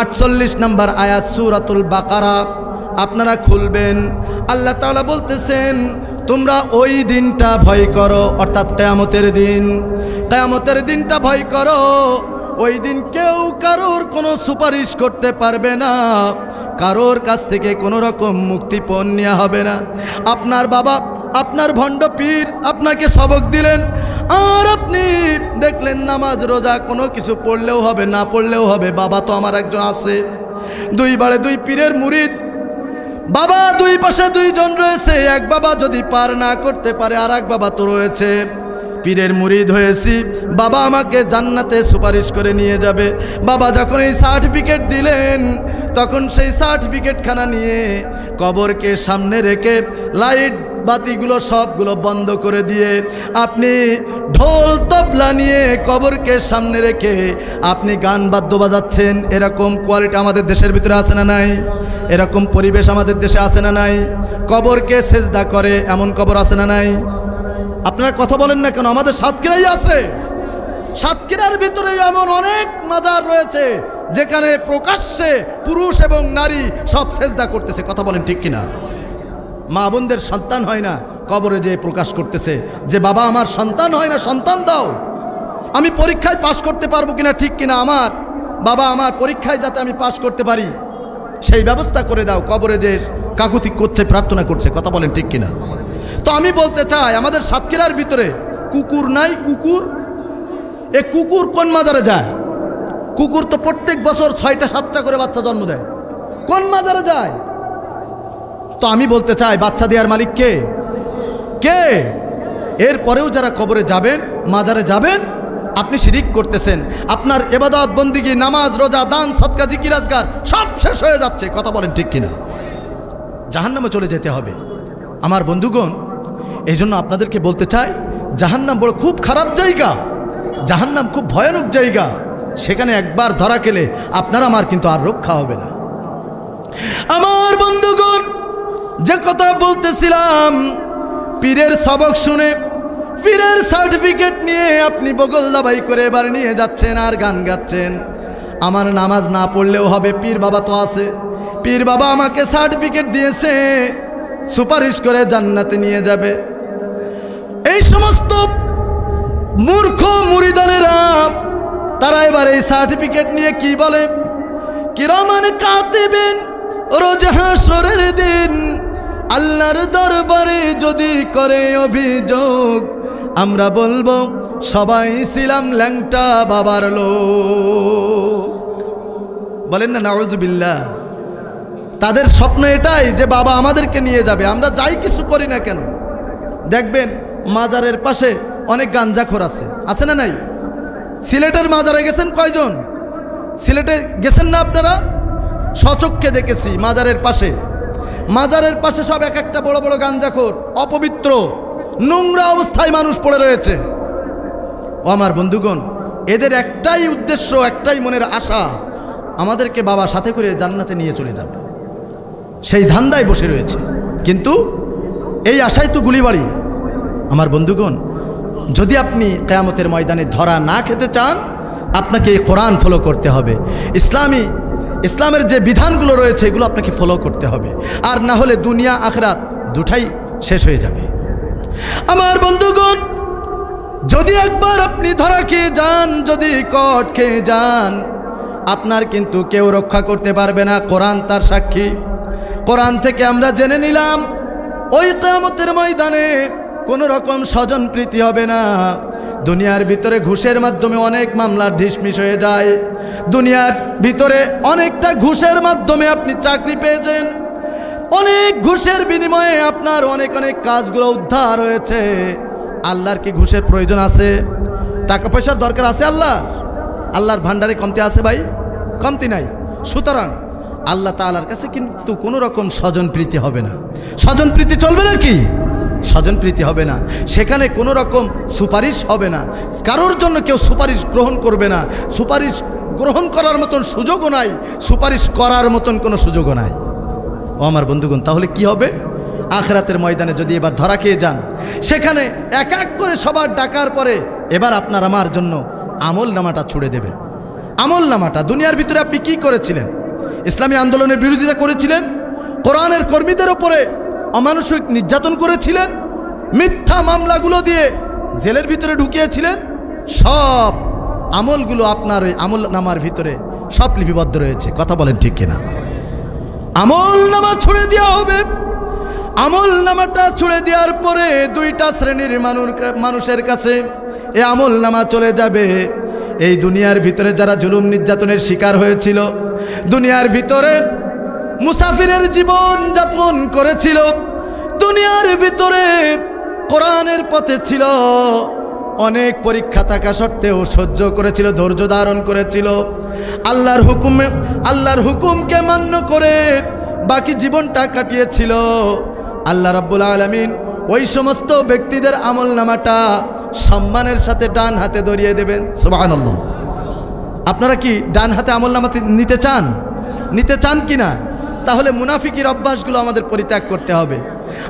48 নম্বর আয়াত সূরাতুল বাকারা আপনারা খুলবেন। আল্লাহ তাআলা বলতেছেন, তোমরা ওই দিনটা ভয় করো, অর্থাৎ কিয়ামতের দিন। কিয়ামতের দিনটা ভয় করো। ওই দিন কেউ কারোর কোনো সুপারিশ করতে পারবে না, কারোর কাছ থেকে কোনো রকম মুক্তিপণ নেওয়া হবে না। আপনার বাবা, আপনার ভণ্ড পীর আপনাকে সবক দিলেন, আর আপনি দেখলেন নামাজ রোজা কোনো কিছু পড়লেও হবে, না পড়লেও হবে, বাবা তো আমার একজন আছে। 2 বারে 2 পীরের মুরিদ, বাবা 2 পাশে 2 জন রয়েছে। এক বাবা যদি পার না করতে পারে, আর এক বাবা তো রয়েছে। পীরের মুরিদ হয়েছি, বাবা আমাকে জান্নাতে সুপারিশ করে নিয়ে যাবে। বাবা যখন এই সার্টিফিকেট দিলেন, তখন সেই সার্টিফিকেটখানা নিয়ে কবরকে সামনে রেখে লাইট বাতিগুলো সবগুলো বন্ধ করে দিয়ে আপনি ঢোল তবলা নিয়ে কবরকে সামনে রেখে আপনি গান বাদ্য বাজাচ্ছেন। এরকম কোয়ালিটি আমাদের দেশের ভিতরে আছে না নাই? এরকম পরিবেশ আমাদের দেশে আছে না নাই? কবরকে সেজদা করে এমন কবর আছে না নাই? আপনারা কথা বলেন না কেন? আমাদের সাতক্ষীরাই আছে। সাতক্ষীরার ভিতরে এমন অনেক মাজার রয়েছে যেখানে প্রকাশ্যে পুরুষ এবং নারী সব সেজদা করতেছে। কথা বলেন ঠিক কিনা? মা বোনদের সন্তান হয় না, কবরে যে প্রকাশ করতেছে যে বাবা আমার সন্তান হয় না, সন্তান দাও। আমি পরীক্ষায় পাশ করতে পারবো কিনা, ঠিক কিনা, আমার বাবা আমার পরীক্ষায় যাতে আমি পাশ করতে পারি সেই ব্যবস্থা করে দাও। কবরে যে কাকুতি করছে, প্রার্থনা করছে। কথা বলেন ঠিক কিনা? তো আমি বলতে চাই, আমাদের সাতক্ষীরার ভিতরে কুকুর নাই? কুকুর, এ কুকুর কোন মাজারে যায়? কুকুর তো প্রত্যেক বছর 6টা 7টা করে বাচ্চা জন্ম দেয়। কোন মাজারে যায়? তো আমি বলতে চাই, বাচ্চা দেওয়ার মালিক কে? কে? এরপরেও যারা কবরে যাবেন, মাজারে যাবেন, আপনি শিরিক করতেছেন। আপনার ইবাদত বন্দিগি, নামাজ, রোজা, দান, সদকা, জিকির, আজকার সব শেষ হয়ে যাচ্ছে। কথা বলেন ঠিক কিনা? জাহান্নামে চলে যেতে হবে আমার বন্ধুগণ। এই জন্য আপনাদেরকে বলতে চাই, জাহান্নাম বড় খুব খারাপ জায়গা, জাহান্নাম খুব ভয়ানক জায়গা। সেখানে একবার ধরা খেলে আপনার আমার কিন্তু আর রক্ষা হবে না। আমার বন্ধুগণ, যে কথা বলতেছিলাম, পীরের সবক শুনে, পীরের সার্টিফিকেট নিয়ে আপনি বগল দাবাই করে এবার নিয়ে যাচ্ছেন আর গান গাচ্ছেন। আমার নামাজ না পড়লেও হবে, পীর বাবা তো আছে। পীর বাবা আমাকে সার্টিফিকেট দিয়েছে, সুপারিশ করে জান্নাতে নিয়ে যাবে। এই সমস্ত মূর্খ মুরিদানেরা তারা এবার এই সার্টিফিকেট নিয়ে কি বলে? কিরামান কাতিবিন, রোজ হাসরের দিন আল্লাহর দরবারে যদি করে অভিযোগ, আমরা বলবো সবাই ছিলাম ল্যাংটা বাবার লোক। বলেন না নাউজুবিল্লাহ? তাদের স্বপ্ন এটাই যে বাবা আমাদেরকে নিয়ে যাবে, আমরা যাই কিছু করি না কেন। দেখবেন মাজারের পাশে অনেক গাঞ্জাখোর আছে, আছে না নাই? সিলেটের মাজারে গেছেন কয়জন? সিলেটে গেছেন না আপনারা? সচক্ষে দেখেছি মাজারের পাশে সব এক একটা বড় বড় গাঞ্জাখোর, অপবিত্র নোংরা অবস্থায় মানুষ পড়ে রয়েছে। ও আমার বন্ধুগণ, এদের একটাই উদ্দেশ্য, একটাই মনের আশা, আমাদেরকে বাবা সাথে করে জান্নাতে নিয়ে চলে যাবে। সেই ধান্দায় বসে রয়েছে, কিন্তু এই আশায় তো গুলিবাড়ি। আমার বন্ধুগণ, যদি আপনি কিয়ামতের ময়দানে ধরা না খেতে চান, আপনাকে এই কোরআন ফলো করতে হবে। ইসলামের যে বিধানগুলো রয়েছে এগুলো আপনাকে ফলো করতে হবে, আর না হলে দুনিয়া আখিরাত দুটাই শেষ হয়ে যাবে। আমার বন্ধুগণ, যদি একবার আপনি ধরা খেয়ে যান, যদি কট খেয়ে যান, আপনার কিন্তু কেউ রক্ষা করতে পারবে না। কোরআন তার সাক্ষী। কোরআন থেকে আমরা জেনে নিলাম, ওই কিয়ামতের ময়দানে কোনো রকম স্বজন প্রীতি হবে না। দুনিয়ার ভিতরে ঘুষের মাধ্যমে অনেক মামলা ধিসমিস হয়ে যায়। দুনিয়ার ভিতরে অনেকটা ঘুষের মাধ্যমে আপনি চাকরি পেয়েছেন, অনেক ঘুষের বিনিময়ে আপনার অনেক অনেক কাজগুলো উদ্ধার হয়েছে। আল্লাহর কি ঘুষের প্রয়োজন আছে? টাকা পয়সার দরকার আছে আল্লাহর ভান্ডারে কমতি আছে ভাই? কমতি নাই। সুতরাং আল্লাহ তাআলার কাছে কিন্তু কোনো রকম স্বজন প্রীতি হবে না। স্বজন প্রীতি চলবে নাকি? স্বজন প্রীতি হবে না। সেখানে কোনো রকম সুপারিশ হবে না, কারোর জন্য কেউ সুপারিশ গ্রহণ করবে না। সুপারিশ গ্রহণ করার মতন সুযোগও নাই, সুপারিশ করার মতন কোনো সুযোগও নাই। ও আমার বন্ধুগণ, তাহলে কি হবে? আখিরাতের ময়দানে যদি এবার ধরা খেয়ে যান, সেখানে এক এক করে সবার ডাকার পরে এবার আপনার আমার জন্য আমল নামাটা ছুড়ে দেবেন। আমল নামাটা, দুনিয়ার ভিতরে আপনি কি করেছিলেন? ইসলামী আন্দোলনের বিরোধিতা করেছিলেন, কোরআনের কর্মীদের ওপরে অমানসিক নির্যাতন করেছিলেন, মিথ্যা মামলাগুলো দিয়ে জেলের ভিতরে ঢুকিয়েছিলেন। সব আমলগুলো আপনার ওই আমল নামার ভিতরে সব লিপিবদ্ধ রয়েছে। কথা বলেন ঠিক কিনা? আমল নামা ছুড়ে দেওয়া হবে। আমল নামাটা ছুড়ে দেওয়ার পরে দুইটা শ্রেণীর মানুষের কাছে এই আমল নামা চলে যাবে। এই দুনিয়ার ভিতরে যারা জুলুম নির্যাতনের শিকার হয়েছিল, দুনিয়ার ভিতরে মুসাফিরের জীবন যাপন করেছিল, দুনিয়ার ভিতরে কোরআনের পথে ছিল, অনেক পরীক্ষা থাকা সত্ত্বেও সহ্য করেছিল, ধৈর্য ধারণ করেছিল, আল্লাহর হুকুমকে মান্য করে বাকি জীবনটা কাটিয়েছিল। আল্লাহ রাব্বুল আলামিন ওই সমস্ত ব্যক্তিদের আমলনামাটা সম্মানের সাথে ডান হাতে ধরিয়ে দেবেন। সুবহানাল্লাহ। আপনারা কি ডান হাতে আমলনামা নিতে চান কি না? তাহলে মুনাফিকের অভ্যাসগুলো আমাদের পরিত্যাগ করতে হবে।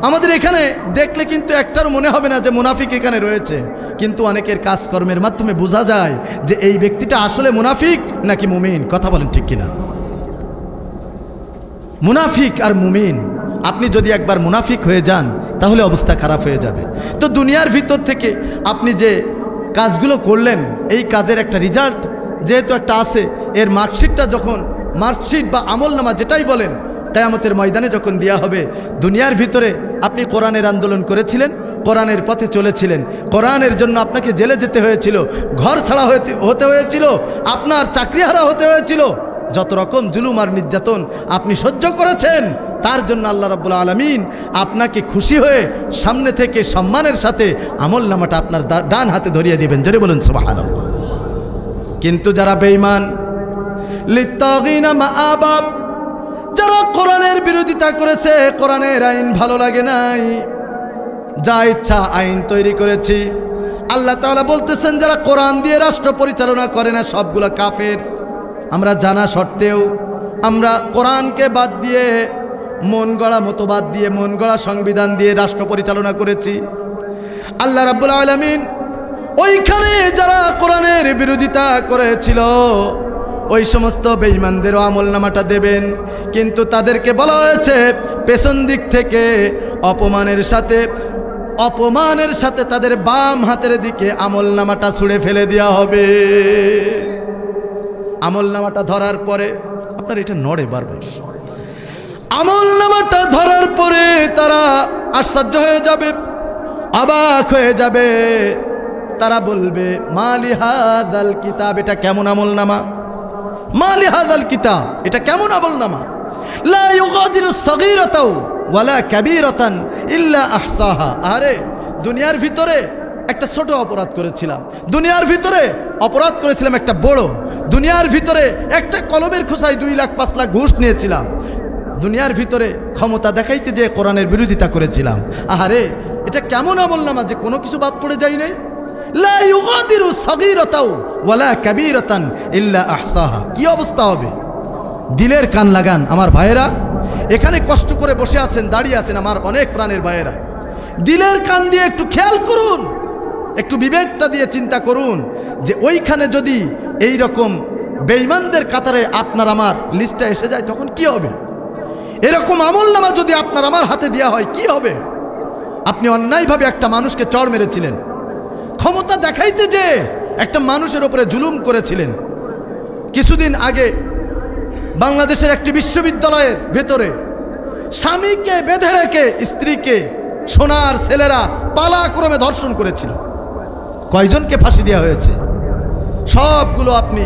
আমাদের এখানে দেখলে কিন্তু একটার মনে হবে না যে মুনাফিক এখানে রয়েছে, কিন্তু অনেকের কাজকর্মের মাধ্যমে বোঝা যায় যে এই ব্যক্তিটা আসলে মুনাফিক নাকি মুমিন। কথা বলেন ঠিক কিনা? মুনাফিক আর মুমিন, আপনি যদি একবার মুনাফিক হয়ে যান তাহলে অবস্থা খারাপ হয়ে যাবে। তো দুনিয়ার ভিতর থেকে আপনি যে কাজগুলো করলেন, এই কাজের একটা রেজাল্ট যেহেতু একটা আছে, এর মার্কশিট বা আমলনামা যেটাই বলেন, কিয়ামতের ময়দানে যখন দেয়া হবে, দুনিয়ার ভিতরে আপনি কোরআনের আন্দোলন করেছিলেন, কোরআনের পথে চলেছিলেন, কোরআনের জন্য আপনাকে জেলে যেতে হয়েছিল, ঘর ছাড়া হতে হয়েছিল, আপনার চাকরিহারা হতে হয়েছিল, যত রকম জুলুম আর নির্যাতন আপনি সহ্য করেছেন, তার জন্য আল্লাহ রাব্বুল আলামিন আপনাকে খুশি হয়ে সামনে থেকে সম্মানের সাথে আমলনামাটা আপনার ডান হাতে ধরিয়ে দিবেন। জোরে বলুন সুবহানাল্লাহ। কিন্তু যারা বেঈমান, লিত্তাগিনা মাআবা, যারা কোরআনের বিরোধিতা করেছে, কোরআনের আইন ভালো লাগে নাই, যা ইচ্ছা আইন তৈরি করেছি, আল্লাহ তাআলা বলতেছেন যারা কোরআন দিয়ে রাষ্ট্র পরিচালনা করে না সবগুলো কাফের। আমরা জানা সত্ত্বেও আমরা কোরআনকে বাদ দিয়ে মন গড়া মতবাদ দিয়ে, মন গড়া সংবিধান দিয়ে রাষ্ট্র পরিচালনা করেছি। আল্লাহ রাব্বুল আলামিন ওইখানে যারা কোরআনের বিরোধিতা করেছিল ওই সমস্ত বেঈমানদেরও আমলনামাটা দেবেন, কিন্তু তাদেরকে বলা হয়েছে পেছন দিক থেকে অপমানের সাথে তাদের বাম হাতের দিকে আমলনামাটা ছুঁড়ে ফেলে দেওয়া হবে। আমলনামাটা ধরার পরে আপনার এটা নড়ে বারবার, আমলনামাটা ধরার পরে তারা আশ্চর্য হয়ে যাবে, অবাক হয়ে যাবে, তারা বলবে মালি হাযাল কিতাব, এটা কেমন আমলনামা, মালি হাযাল কিতাব, এটা কেমন আমলনামা, লা ইউগাদিরু সাগীরাতাও ওয়ালা কাবীরাতান ইল্লা আহসাহা। আরে দুনিয়ার ভিতরে একটা ছোট অপরাধ করেছিলাম, দুনিয়ার ভিতরে অপরাধ করেছিলাম একটা বড়, দুনিয়ার ভিতরে একটা কলমের খোসায় 2 লাখ 5 লাখ ঘুষ নিয়েছিলাম, দুনিয়ার ভিতরে ক্ষমতা দেখাইতে যে কোরআনের বিরোধিতা করেছিলাম। আরে এটা কেমন আমলনামা যে কোনো কিছু বাদ পড়ে যায় নাই। লা ইউগাদিরু সাগীরাতাও ওয়ালা কাবীরাতান ইল্লা আহসাহা। কি অবস্থা হবে? দিলের কান লাগান আমার ভাইয়েরা, এখানে কষ্ট করে বসে আছেন, দাঁড়িয়ে আছেন আমার অনেক প্রাণের ভাইয়েরা, দিলের কান দিয়ে একটু খেয়াল করুন, একটু বিবেকটা দিয়ে চিন্তা করুন যে ওইখানে যদি এই রকম বেঈমানদের কাতারে আপনার আমার লিস্টটা এসে যায় তখন কি হবে? এরকম আমলনামা যদি আপনার আমার হাতে দেওয়া হয় কি হবে? আপনি অন্যায়ভাবে একটা মানুষকে চড় মেরেছিলেন, ক্ষমতা দেখাইতে যে একটা মানুষের উপরে জুলুম করেছিলেন। কিছুদিন আগে বাংলাদেশের একটি বিশ্ববিদ্যালয়ের ভেতরে স্বামীকে বেঁধে রেখে স্ত্রীকে সোনার ছেলেরা পালাক্রমে ধর্ষণ করেছিল। কয়জনকে ফাঁসি দেওয়া হয়েছে? সবগুলো আপনি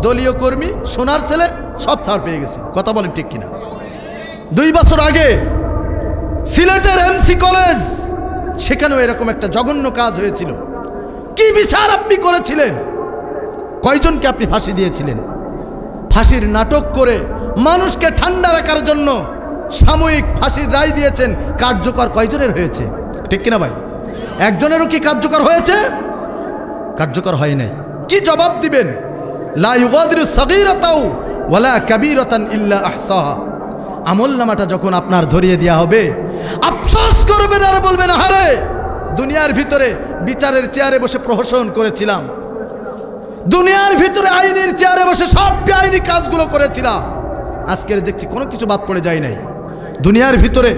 দলীয় কর্মী, সোনার ছেলে সব ছাড় পেয়ে গেছে। কথা বলেন ঠিক কিনা? 2 বছর আগে সিলেটের এমসি কলেজ, সেখানেও এরকম একটা জঘন্য কাজ হয়েছিল। কি বিচার আপনি করেছিলেন? কয়জনকে আপনি ফাঁসি দিয়েছিলেন? ফাঁসির নাটক করে মানুষকে ঠান্ডা রাখার জন্য সাময়িক ফাঁসির রায় দিয়েছেন। কার্যকর কয়জনের হয়েছে? ঠিক কিনা ভাই? একজনেরও কি কার্যকর হয়েছে? কার্যকর হয় নাই। কি জবাব দিবেন? লা ইউগাদিরু সাগীরাতাও ওয়ালা কাবীরাতান ইল্লা আহসাহা। আমলনামাটা যখন আপনার ধরিয়ে দেওয়া হবে আফসোস করবেন আর বলবেন আরে দুনিয়ার ভিতরে বিচারের চেয়ারে বসে প্রহসন করেছিলাম, দুনিয়ার ভিতরে আইনের চেয়ারে বসে সব বেআইনি কাজগুলো করেছিলাম, আজকের দেখছি কোনো কিছু বাদ পড়ে যায় নাই। দুনিয়ার ভিতরে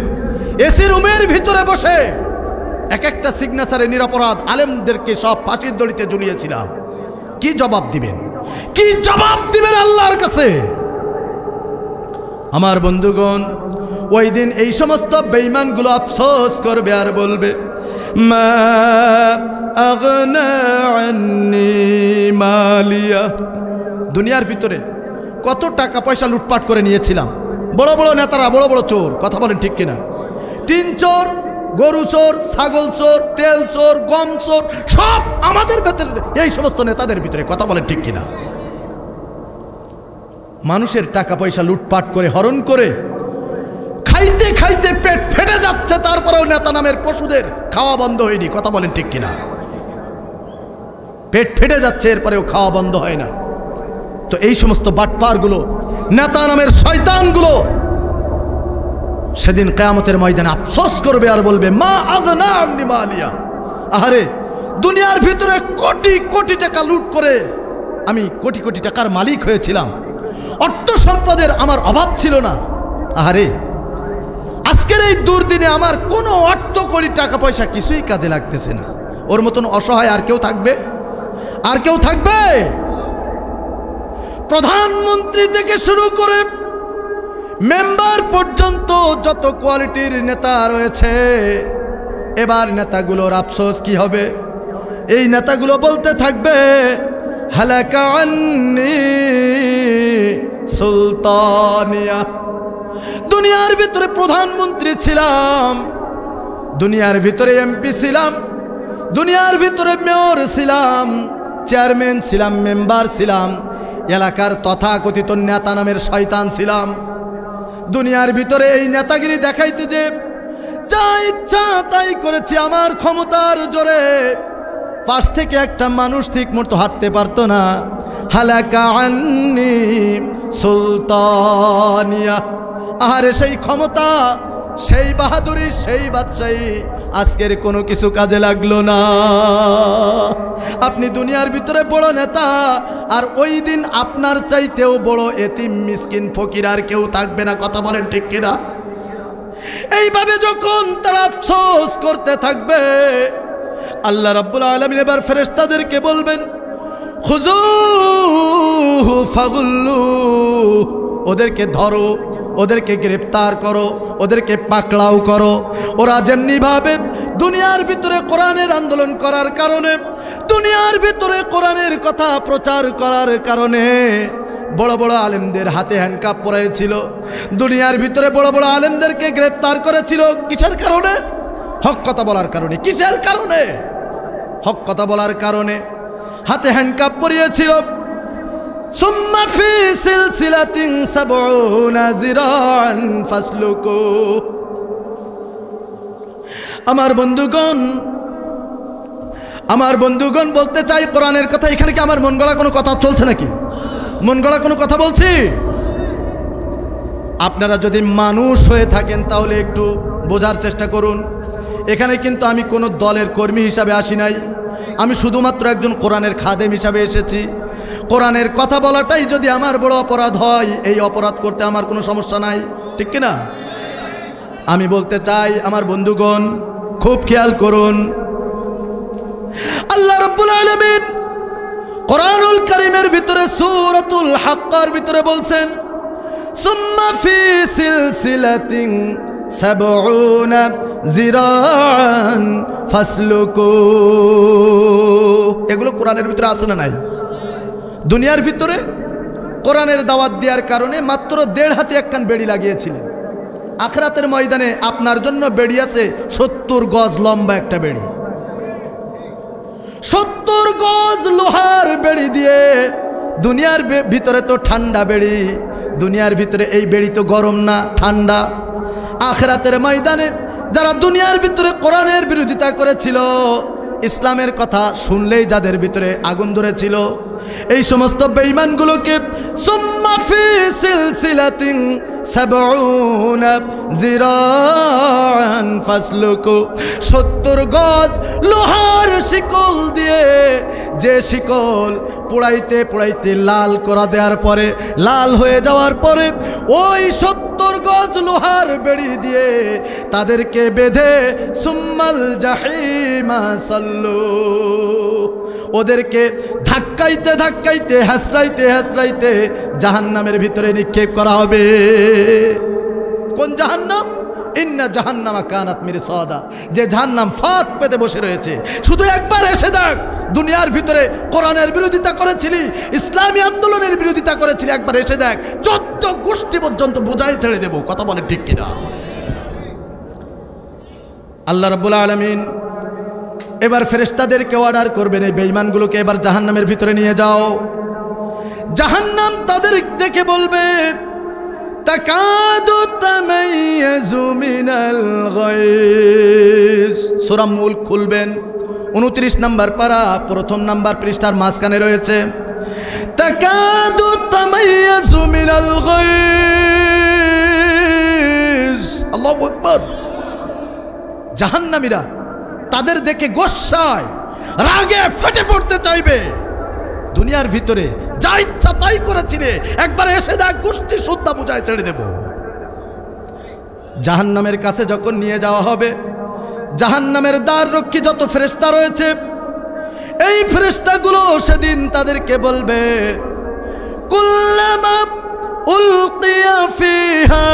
এসি রুমের ভিতরে বসে এক একটা সিগনেচারে নিরপরাধ আলেমদেরকে সব ফাঁসির দড়িতে ঝুলিয়েছিলাম। কি জবাব দিবেন? কি জবাব দিবেন আল্লাহর কাছে? আমার বন্ধুগণ, ওই দিন এই সমস্ত বেঈমানগুলো আফসোস করবে আর বলবে মা আগনা আন্নি মালিয়া। দুনিয়ার ভিতরে কত টাকা পয়সা লুটপাট করে নিয়েছিলাম, বড় বড় নেতারা, বড় বড় চোর। কথা বলেন ঠিক কিনা? 3 চোর গরু চোর, ছাগল চোর, তেল চোর, গম চোর, সব আমাদের ভেতরে, এই সমস্ত নেতাদের ভিতরে। কথা বলেন ঠিক কিনা? মানুষের টাকা পয়সা লুটপাট করে, হরণ করে, খাইতে খাইতে পেট ফেটে যাচ্ছে, তারপরেও নেতা নামের পশুদের খাওয়া বন্ধ হয়নি। কথা বলেন ঠিক কিনা? পেট ফেটে যাচ্ছে, এরপরেও খাওয়া বন্ধ হয় না। তো এই সমস্ত বাটপারগুলো, নেতা নামের শয়তানগুলো সেদিন কিয়ামতের ময়দানে আফসোস করবে আর বলবে, মা আগনা আন্নি মালিয়া। আহারে, দুনিয়ার ভিতরে কোটি কোটি টাকা লুট করে আমি কোটি কোটি টাকার মালিক হয়েছিলাম, অর্থ সম্পদের আমার অভাব ছিল না। আহারে, আজকের এই দুর্দিনে আমার কোনো অর্থ কোটি টাকা পয়সা কিছুই কাজে লাগতেছে না। ওর মতন অসহায় আর কেউ থাকবে? আর কেউ থাকবে? প্রধানমন্ত্রী থেকে শুরু করে মেম্বার পর্যন্ত যত কোয়ালিটির নেতা রয়েছে, এবার নেতাগুলোর আফসোস কি হবে? এই নেতাগুলো বলতে থাকবে, হালাকা আন্নি সুলতানিয়া। দুনিয়ার ভিতরে প্রধানমন্ত্রী ছিলাম, দুনিয়ার ভিতরে এমপি ছিলাম, দুনিয়ার ভিতরে মেয়র ছিলাম, চেয়ারম্যান ছিলাম, মেম্বার ছিলাম, এলাকার তথাকথিত নেতা নামের শয়তান ছিলাম। দুনিয়ার ভিতরে এই নেতাগিরি দেখাইতে যে যা ইচ্ছা তাই করেছি আমার ক্ষমতার জোরে। পাশ থেকে একটা মানুষ ঠিক মতো হাঁটতে পারতো না। হালাকা আন্নি সুলতানিয়া। আহারে, সেই ক্ষমতা, সেই বাহাদুরি, সেই বাদশাহী আজকের কোনো কিছু কাজে লাগলো না। আপনি দুনিয়ার ভিতরে বড় নেতা, আর ওই দিন আপনার চাইতেও বড় এতিম মিসকিন ফকির আর কেউ থাকবে না। কথা বলেন ঠিক কিনা? এইভাবে যখন তারা আফসোস করতে থাকবে, আল্লাহ রাব্বুল আলামিন এবার ফেরেশতাদেরকে বলবেন, খুযূহু ফাগুল্লু, ওদেরকে ধরো, ওদেরকে গ্রেফতার করো, ওদেরকে পাকড়াও করো। ওরা যেমনিভাবে দুনিয়ার ভিতরে কোরআনের আন্দোলন করার কারণে, দুনিয়ার ভিতরে কোরআনের কথা প্রচার করার কারণে বড় বড় আলেমদের হাতে হ্যান্ডকাপ পরাইছিল, দুনিয়ার ভিতরে বড় বড় আলেমদেরকে গ্রেফতার করেছিল। কিসের কারণে? হক কথা বলার কারণে। কিসের কারণে? হক কথা বলার কারণে হাতে হ্যান্ডকাপ পরিয়েছিল। সুম্মা ফি সিলসিলাতিন সাবউনা যিরাআন ফাসলুকু। আমার বন্ধুগণ বলতে চাই কোরআনের কথা। এখানে কি আমার মন গড়া কোনো কথা চলছে নাকি? মন গড়া কোনো কথা বলছি? আপনারা যদি মানুষ হয়ে থাকেন তাহলে একটু বোঝার চেষ্টা করুন। এখানে কিন্তু আমি কোনো দলের কর্মী হিসাবে আসি নাই, আমি শুধুমাত্র একজন কোরআনের খাদেম হিসাবে এসেছি। কোরআনের কথা বলাটাই যদি আমার বড় অপরাধ হয়, এই অপরাধ করতে আমার কোনো সমস্যা নাই, ঠিক কিনা? আমি বলতে চাই আমার বন্ধুগণ, খুব খেয়াল করুন। আল্লাহ রাব্বুল আলামিন কোরআনুল কারীমের ভিতরে সূরাতুল হাক্কার ভিতরে বলছেন, সুম্মা ফি সিলসিলাতিন সাবউনা যিরাআন ফাসলুকু। এগুলো কোরআনের ভিতরে আছে না নাই? দুনিয়ার ভিতরে কোরআনের দাওয়াত দেওয়ার কারণে মাত্র 1.5 হাতে একখান বেড়ি লাগিয়েছিলেন। আখিরাতের ময়দানে আপনার জন্য বেড়ি আছে 70 গজ লম্বা একটা বেড়ি। 70 গজ লোহার বেড়ি দিয়ে, দুনিয়ার ভিতরে তো ঠান্ডা বেড়ি, দুনিয়ার ভিতরে এই বেড়ি তো গরম না, ঠান্ডা। আখিরাতের ময়দানে যারা দুনিয়ার ভিতরে কোরআনের বিরোধিতা করেছিল, ইসলামের কথা শুনলেই যাদের ভিতরে আগুন ধরেছিল, এই সমস্ত বেঈমানগুলোকে সুম্মা ফি সিলসিলাতিন সাবউনা যিরাআন ফাসলুকু, 70 গজ লোহার শিকল দিয়ে, যে শিকল পোড়াইতে পোড়াইতে লাল করা দেওয়ার পরে, লাল হয়ে যাওয়ার পরে ওই 70 গজ লোহার বেড়ি দিয়ে তাদেরকে বেঁধে সুম্মাল জাহিমা সাল্লু, ওদেরকে ধাক্কাইতে ধাক্কাইতে, হাসরাইতে হাসরাইতে জাহান্নামের ভিতরে নিক্ষেপ করা হবে। কোন জাহান্নাম? ইন্না জাহান্নামা কানাত মিরসাদা, যে জাহান্নাম ফাঁক পেতে বসে রয়েছে। শুধু একবার এসে দেখ, দুনিয়ার ভিতরে কোরআনের বিরোধিতা করেছিলি, ইসলামী আন্দোলনের বিরোধিতা করেছিলি, একবার এসে দেখ, 14 গোষ্ঠী পর্যন্ত বোঝাই ছেড়ে দেব। কথা বলে ঠিক কিনা? আল্লাহ রাব্বুল আলামিন এবার ফেরেশতাদেরকে অর্ডার করবেন, এই বেঈমানগুলোকে এবার জাহান্নামের ভিতরে নিয়ে যাও। জাহান্নাম তাদের দেখে বলবে, তাকাদু তামাইয়াজু মিনাল গায়জ। সূরা মুলক খুলবেন, 29 নম্বর পারা, প্রথম নাম্বার পৃষ্ঠার মাঝখানে রয়েছে, তাকাদু তামাইয়াজু মিনাল গায়জ। আল্লাহু আকবার। জাহান্নামীরা তাদের দেখে গোসায় রাগে ফেটে পড়তে চাইবে। দুনিয়ার ভিতরে যা ইচ্ছা তাই করেছিলে, একবার এসে দেখ গোষ্ঠী শুদ্ধা বুঝায় ছেড়ে দেব। জাহান্নামের কাছে যখন নিয়ে যাওয়া হবে, জাহান্নামের দ্বার রক্ষী যত ফেরেশতা রয়েছে, এই ফেরেশতাগুলো সেদিন তাদেরকে বলবে, কুল্লামা উলকিয়া ফিহা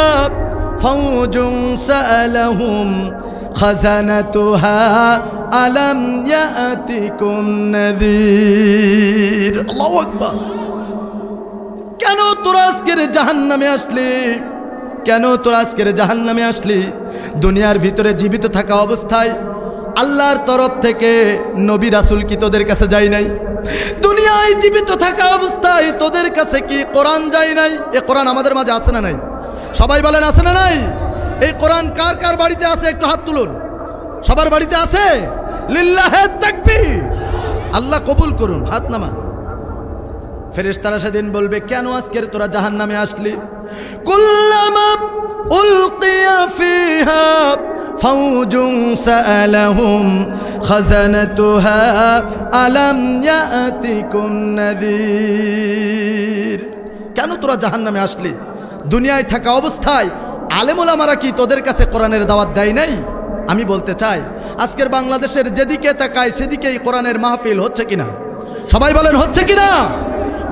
ফাউজুন সাআলাহুম খাজানাতুহা আলাম ইয়াতিকুম নাযীর। আল্লাহু আকবার। কেন তোরা আজকের জাহান্নামে আসলি? কেন তোরা আজকের জাহান্নামে আসলি? দুনিয়ার ভিতরে জীবিত থাকা অবস্থায় আল্লাহর তরফ থেকে নবী রাসূল কি তোদের কাছে যায় নাই? দুনিয়ায় জীবিত থাকা অবস্থায় তোদের কাছে কি কোরআন যায় নাই? এই কোরআন আমাদের মাঝে আছে না নাই? সবাই বলেন আছে না নাই? এই কোরআন কার কার বাড়িতে আছে একটু হাত তুলুন। সবার বাড়িতে আছে? লিল্লাহে তাকবীর। আল্লাহ কবুল করুন, হাত নামান। ফেরেশতারা সেদিন বলবে, কেন আজকের তোরা জাহান্নামে আসলি? কুল্লামা উলকিয়া ফিহা ফাউজুন সাআলাহুম খাজানাতুহা আলাম ইয়াতিকুম নাযীর। কেন তোরা জাহান্নামে আসলি? দুনিয়ায় থাকা অবস্থায় আলেম ওলামারা কি তোদের কাছে কোরআনের দাওয়াত দেয় নাই? আমি বলতে চাই, আজকের বাংলাদেশের যেদিকে তাকায় সেদিকেই কোরআনের মাহফিল হচ্ছে কিনা? সবাই বলেন হচ্ছে কিনা?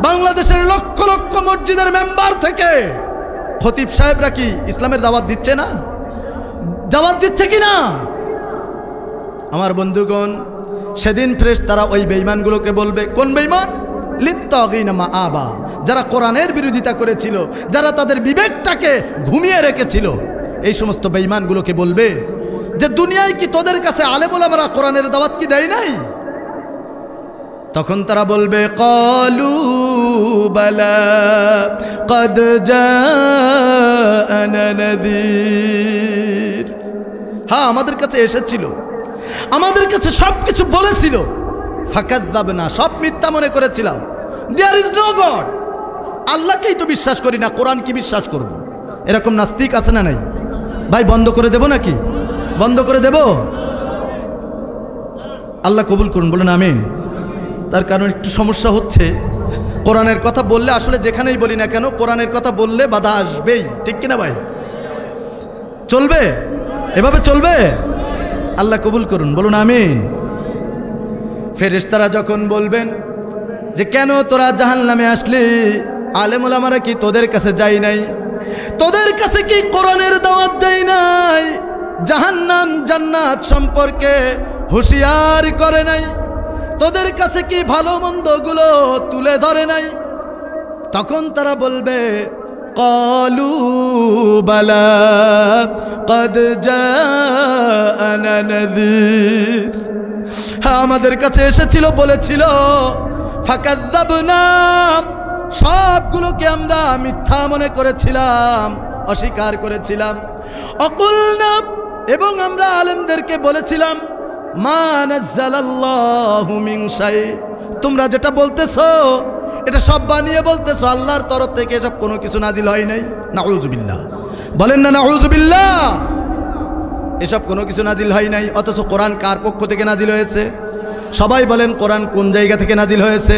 বাংলাদেশের লক্ষ লক্ষ মসজিদের মেম্বার থেকে খতিব সাহেবরা কি ইসলামের দাওয়াত দিচ্ছে না? দাওয়াত দিচ্ছে কিনা? আমার বন্ধুগণ, সেদিন ফেরেশতারা ওই বেঈমানগুলোকে বলবে, কোন বেঈমান? লিত্তাগিনা মাআবা, যারা কোরআনের বিরোধিতা করেছিল, যারা তাদের বিবেকটাকে ঘুমিয়ে রেখেছিল, এই সমস্ত বেঈমানগুলোকে বলবে যে দুনিয়ায় কি তোদের কাছে আলেম ওলামারা কোরআনের দাওয়াত কি দেয় নাই? তখন তারা বলবে, ক্বালু বালা ক্বাদ জাআনা নাযীর। হ্যাঁ, আমাদের কাছে এসেছিল, আমাদের কাছে সব কিছু বলেছিল। ফাকাযযাবনা, সব মিথ্যা মনে করেছিলাম। দেয়ার ইজ নো গড, আল্লাহকেই তো বিশ্বাস করি না, কোরআন কি বিশ্বাস করব? এরকম নাস্তিক আছে না নাই? ভাই বন্ধ করে দেব নাকি? বন্ধ করে দেব? আল্লাহ কবুল করুন, বলেন আমিন। তার কারণ একটু সমস্যা হচ্ছে, কোরআনের কথা বললে আসলে যেখানেই বলি না কেন, কোরআনের কথা বললে বাধা আসবেই, ঠিক কিনা ভাই? চলবে? এভাবে চলবে? আল্লাহ কবুল করুন, বলুন আমিন। ফেরেশতারা যখন বলবেন যে কেন তোরা জাহান্নামে আসলি, আলেম ওলামারা কি তোদের কাছে যায় নাই? তোদের কাছে কি কোরআনের দাওয়াত দেয় নাই? জাহান্নাম জান্নাত সম্পর্কে হুঁশিয়ার করে নাই? তোদের কাছে কি ভালো মন্দগুলো তুলে ধরে নাই? তখন তারা বলবে, ক্বালু বালা ক্বাদ জাআনা নাযীর। হ্যাঁ, আমাদের কাছে এসেছিল, বলেছিল। ফাকাযযাবনা, সবগুলোকে আমরা মিথ্যা মনে করেছিলাম, অস্বীকার করেছিলাম। অকুলনা, এবং আমরা আলেমদেরকে বলেছিলাম, মা নাযালাল্লাহু মিন শাই, তোমরা যেটা বলতেছো এটা সব বানিয়ে বলতেছো, আল্লাহর তরফ থেকে এসব কোনো কিছু নাজিল হয় নাই। নাউযুবিল্লাহ, বলেন না নাউযুবিল্লাহ। এসব কোনো কিছু নাজিল হয় নাই। অথচ কোরআন কার পক্ষ থেকে নাজিল হয়েছে? সবাই বলেন কোরআন কোন জায়গা থেকে নাজিল হয়েছে?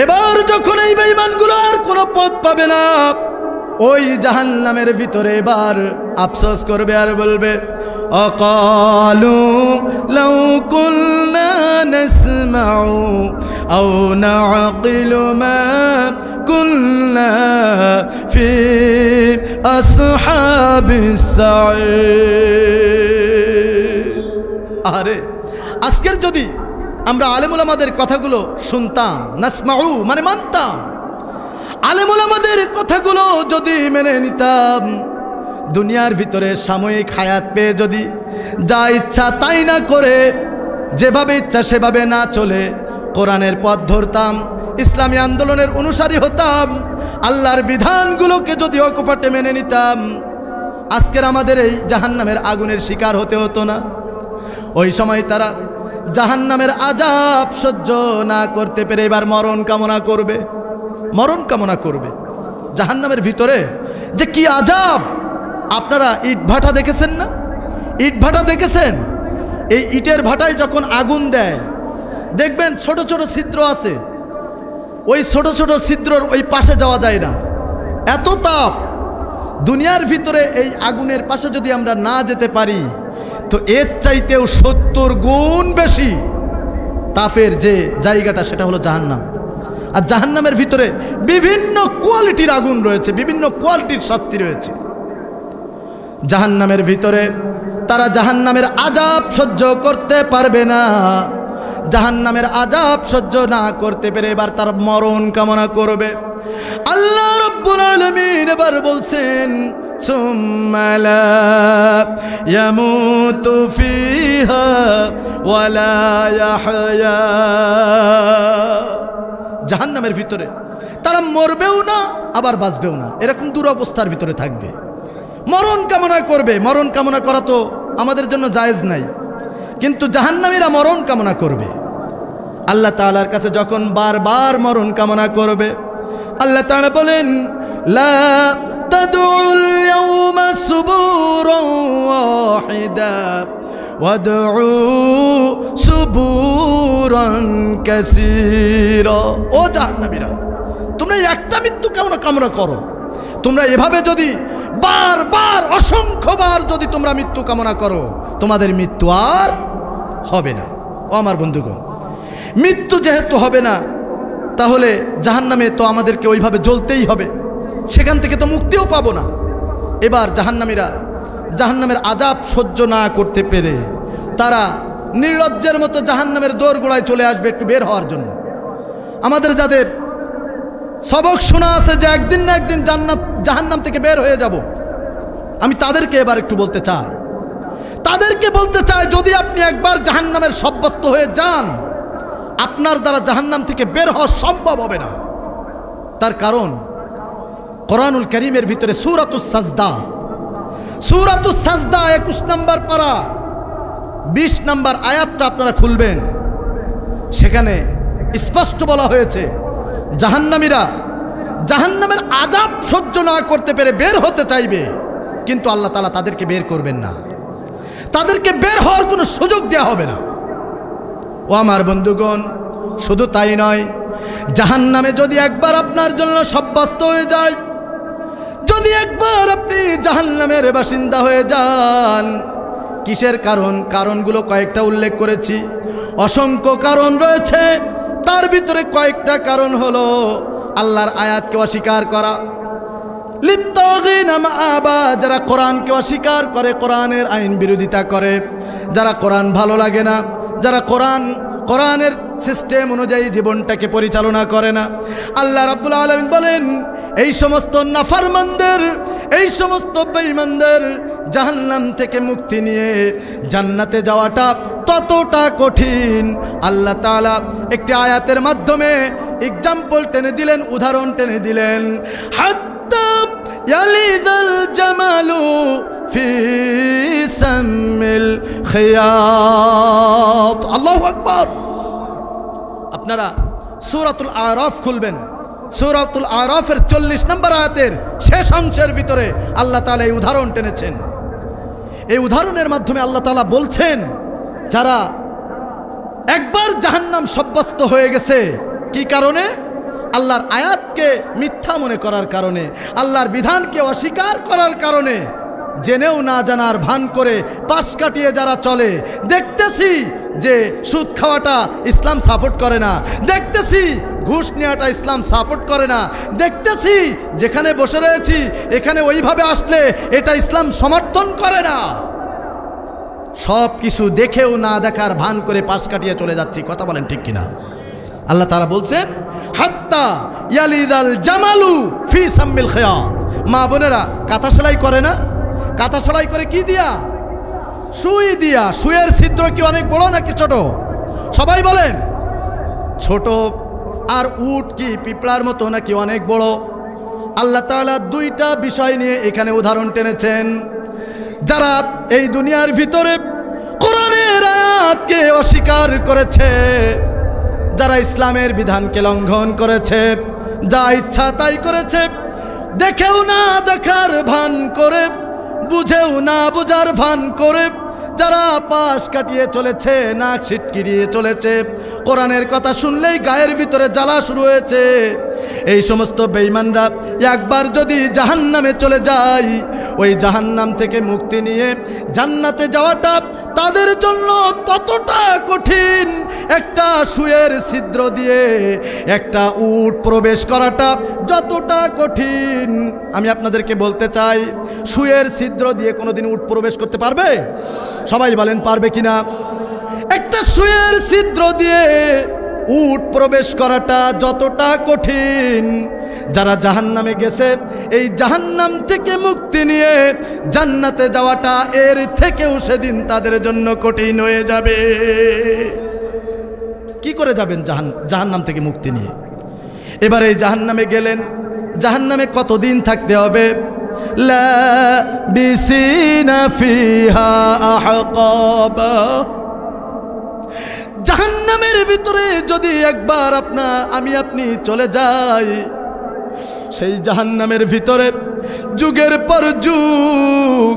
এবার যখন এই বেঈমানগুলো আর কোনো পথ পাবে না, ওই জাহান্নামের ভিতরে এবার আফসোস করবে আর বলবে, অকালু লাউ কুলনা নাসমাউ আও নাআকিলু মা কুলনা ফি আসহাবিস সাঈর। আরে আজকের যদি আমরা আলেম ওলামাদের কথাগুলো শুনতাম, নাসমাউ মানে মানতাম, আলেম ওলামাদের কথাগুলো যদি মেনে নিতাম, দুনিয়ার ভিতরে সাময়িক হায়াত পেয়ে যদি যা ইচ্ছা তাই না করে, যেভাবে ইচ্ছা সেভাবে না চলে কোরআনের পথ ধরতাম, ইসলামী আন্দোলনের অনুসারী হতাম, আল্লাহর বিধানগুলোকে যদি অকপটে মেনে নিতাম, আজকের আমাদের এই জাহান্নামের আগুনের শিকার হতে হতো না। ওই সময় তারা জাহান্নামের আযাব সহ্য না করতে পেরে এবার মরণ কামনা করবে, মরণ কামনা করবে। জাহান্নামের ভিতরে যে কি আযাব! আপনারা ইট ভাটা দেখেছেন না? ইট ভাটা দেখেছেন? এই ইটের ভাটায় যখন আগুন দেয় দেখবেন ছোট ছোট ছিদ্র আছে, ওই ছোট ছোট ছিদ্রর ওই পাশে যাওয়া যায় না, এত তাপ। দুনিয়ার ভিতরে এই আগুনের পাশে যদি আমরা না যেতে পারি তো এর চাইতেও 70 গুণ বেশি তাপের যে জায়গাটা সেটা হলো জাহান্নাম। আর জাহান্নামের ভিতরে বিভিন্ন কোয়ালিটির আগুন রয়েছে, বিভিন্ন কোয়ালিটির শাস্তি রয়েছে। জাহান্নামের ভিতরে তারা জাহান্নামের আযাব সহ্য করতে পারবে না, জাহান্নামের আযাব সহ্য না করতে পেরে এবার তার মরণ কামনা করবে। আল্লাহ রাব্বুল আলামিন এবার বলছেন সুম্মা লা ইয়ামুতু ফিহা ওয়া লা ইয়াহয়া। জাহান্নামের ভিতরে তারা মরবেও না আবার বাঁচবেও না, এরকম দুরবস্থার ভিতরে থাকবে, মরণ কামনা করবে। মরণ কামনা করা তো আমাদের জন্য জায়েজ নাই, কিন্তু জাহান্নামীরা মরণ কামনা করবে। আল্লাহ তাআলার কাছে যখন বারবার মরণ কামনা করবে, আল্লাহ তাআলা বলেন লা তাদউল ইয়াওমা সুবুরান ওয়াহিদা ওয়াদউ সুবুরান কাসীরা। ও জাহান্নামীরা, তোমরা একটা মৃত্যু কামনা করো, তোমরা এভাবে যদি বারবার অসংখ্যবার যদি তোমরা মৃত্যু কামনা করো তোমাদের মৃত্যু আর হবে না। ও আমার বন্ধুগণ, মৃত্যু যেহেতু হবে না তাহলে জাহান্নামে তো আমাদেরকে ওইভাবে জ্বলতেই হবে, সেখান থেকে তো মুক্তিও পাবো না। এবার জাহান্নামীরা জাহান্নামের আযাব সহ্য না করতে পেরে তারা নির্লজ্জের মতো জাহান্নামের দোরগোড়ায় চলে আসবে একটু বের হওয়ার জন্য। আমাদের যাদের সবক শোনা আছে যে একদিন না একদিন জাহান্নাম থেকে বের হয়ে যাব, আমি তাদেরকে এবার একটু বলতে চাই, তাদেরকে বলতে চাই যদি আপনি একবার জাহান্নামের সাব্যস্ত হয়ে যান আপনার দ্বারা জাহান্নাম থেকে বের হওয়া সম্ভব হবে না। তার কারণ কোরআনুল কারীমের ভিতরে সূরাতুস সাজদা 21 নম্বর পারা 20 নম্বর আয়াতটা আপনারা খুলবেন, সেখানে স্পষ্ট বলা হয়েছে জাহান্নামীরা জাহান্নামের আযাব সহ্য না করতে পেরে বের হতে চাইবে, কিন্তু আল্লাহ তাআলা তাদেরকে বের করবেন না, তাদেরকে বের হওয়ার কোনো সুযোগ দেওয়া হবে না। ও আমার বন্ধুগণ, শুধু তাই নয়, জাহান্নামে যদি একবার আপনার জন্য সাব্যস্ত হয়ে যায়, যদি একবার আপনি জাহান্নামের বাসিন্দা হয়ে যান, কিসের কারণ? কারণগুলো কয়েকটা উল্লেখ করেছি, অসংখ্য কারণ রয়েছে, তার ভিতরে কয়েকটা কারণ হলো আল্লাহর আয়াতকে অস্বীকার করা, লিত্তাগিনা মাআবা, যারা কোরআনকে অস্বীকার করে, কোরআনের আইন বিরোধিতা করে, যারা কোরআন ভালো লাগে না, যারা কোরআনের সিস্টেম অনুযায়ী জীবনটাকে পরিচালনা করে না। আল্লাহ রাব্বুল আলামিন বলেন এই সমস্ত নাফরমানদের, এই সমস্ত বেঈমানদের জাহান্নাম থেকে মুক্তি নিয়ে জান্নাতে যাওয়াটা ততটা কঠিন। আল্লাহ তাআলা একটি আয়াতের মাধ্যমে এক্সাম্পল টেনে দিলেন, উদাহরণ টেনে দিলেন, হাত্তা ইয়ালিদাল জামালু ফি সামিল খিয়াত। আল্লাহু আকবার। আপনারা সূরাতুল আরাফ খুলবেন, সূরাতুল আরাফের 40 নম্বর আয়াতের শেষ অংশের ভিতরে আল্লাহ তাআলা এই উদাহরণ টেনেছেন। এই উদাহরণের মাধ্যমে আল্লাহ তাআলা বলছেন যারা একবার জাহান্নাম সাব্যস্ত হয়ে গেছে, কি কারণে? আল্লাহর আয়াতকে মিথ্যা মনে করার কারণে, আল্লাহর বিধানকে অস্বীকার করার কারণে, জেনেও না জানার ভান করে পাশ কাটিয়ে যারা চলে। দেখতেছি যে সুদ খাওয়াটা ইসলাম সাপোর্ট করে না, দেখতেছি ঘুষ নেওয়াটা ইসলাম সাপোর্ট করে না, দেখতেছি যেখানে বসে রয়েছি এখানে ওইভাবে আসলে এটা ইসলাম সমর্থন করে না, সব কিছু দেখেও না দেখার ভান করে পাশ কাটিয়ে চলে যাচ্ছি। কথা বলেন ঠিক কিনা? আল্লাহ তাআলা বলছেন হাত্তা ইয়ালিদাল জামালু ফি সামিল খিয়াত। মা বোনেরা কাঁথা সেলাই করে না, কাঁথা সেলাই করে কি দিয়া? সুই দিয়া। সুইয়ের ছিদ্র কি অনেক বড় নাকি ছোট? সবাই বলেন। ছোট। আর উট কি পিঁপড়ার মতো নাকি অনেক বড়? আল্লাহ তাআলা দুইটা বিষয় নিয়ে এখানে উদাহরণ টেনেছেন। যারা এই দুনিয়ার ভিতরে কোরআনের আয়াতকে অস্বীকার করেছে, যারা ইসলামের বিধানকে লঙ্ঘন করেছে, যা ইচ্ছা তাই করেছে, দেখেও না দেখার ভান করে, বুঝেও না বুঝার ভান করে, যারা পাশ কাটিয়ে চলেছে, নাক ছিটকিয়ে চলেছে, কোরআনের কথা শুনলেই গায়ের ভিতরে জ্বালা শুরু হয়েছে, এই সমস্ত বেঈমানরা একবার যদি জাহান্নামে চলে যায়, ওই জাহান্নাম থেকে মুক্তি নিয়ে জান্নাতে যাওয়াটা তাদের জন্য ততটা কঠিন, একটা সুয়ের ছিদ্র দিয়ে একটা উট প্রবেশ করাটা যতটা কঠিন। আমি আপনাদেরকে বলতে চাই, সুয়ের ছিদ্র দিয়ে কোনোদিন উট প্রবেশ করতে পারবে? সবাই বলেন পারবে কিনা? একটা সুয়ের ছিদ্র দিয়ে উট প্রবেশ করাটা যতটা কঠিন, যারা জাহান্নামে গেছে এই জাহান্নাম থেকে মুক্তি নিয়ে জান্নাতে যাওয়াটা এর থেকেও সেদিন তাদের জন্য কঠিন হয়ে যাবে। কি করে যাবেন জাহান্নাম থেকে মুক্তি নিয়ে? এবার এই জাহান্নামে গেলেন, জাহান্নামে কতদিন থাকতে হবে? লাবিসিনা ফিহা আহকাবা। জাহান্নামের ভিতরে যদি একবার আপনি চলে যাই, সেই জাহান্নামের ভিতরে যুগের পর যুগ,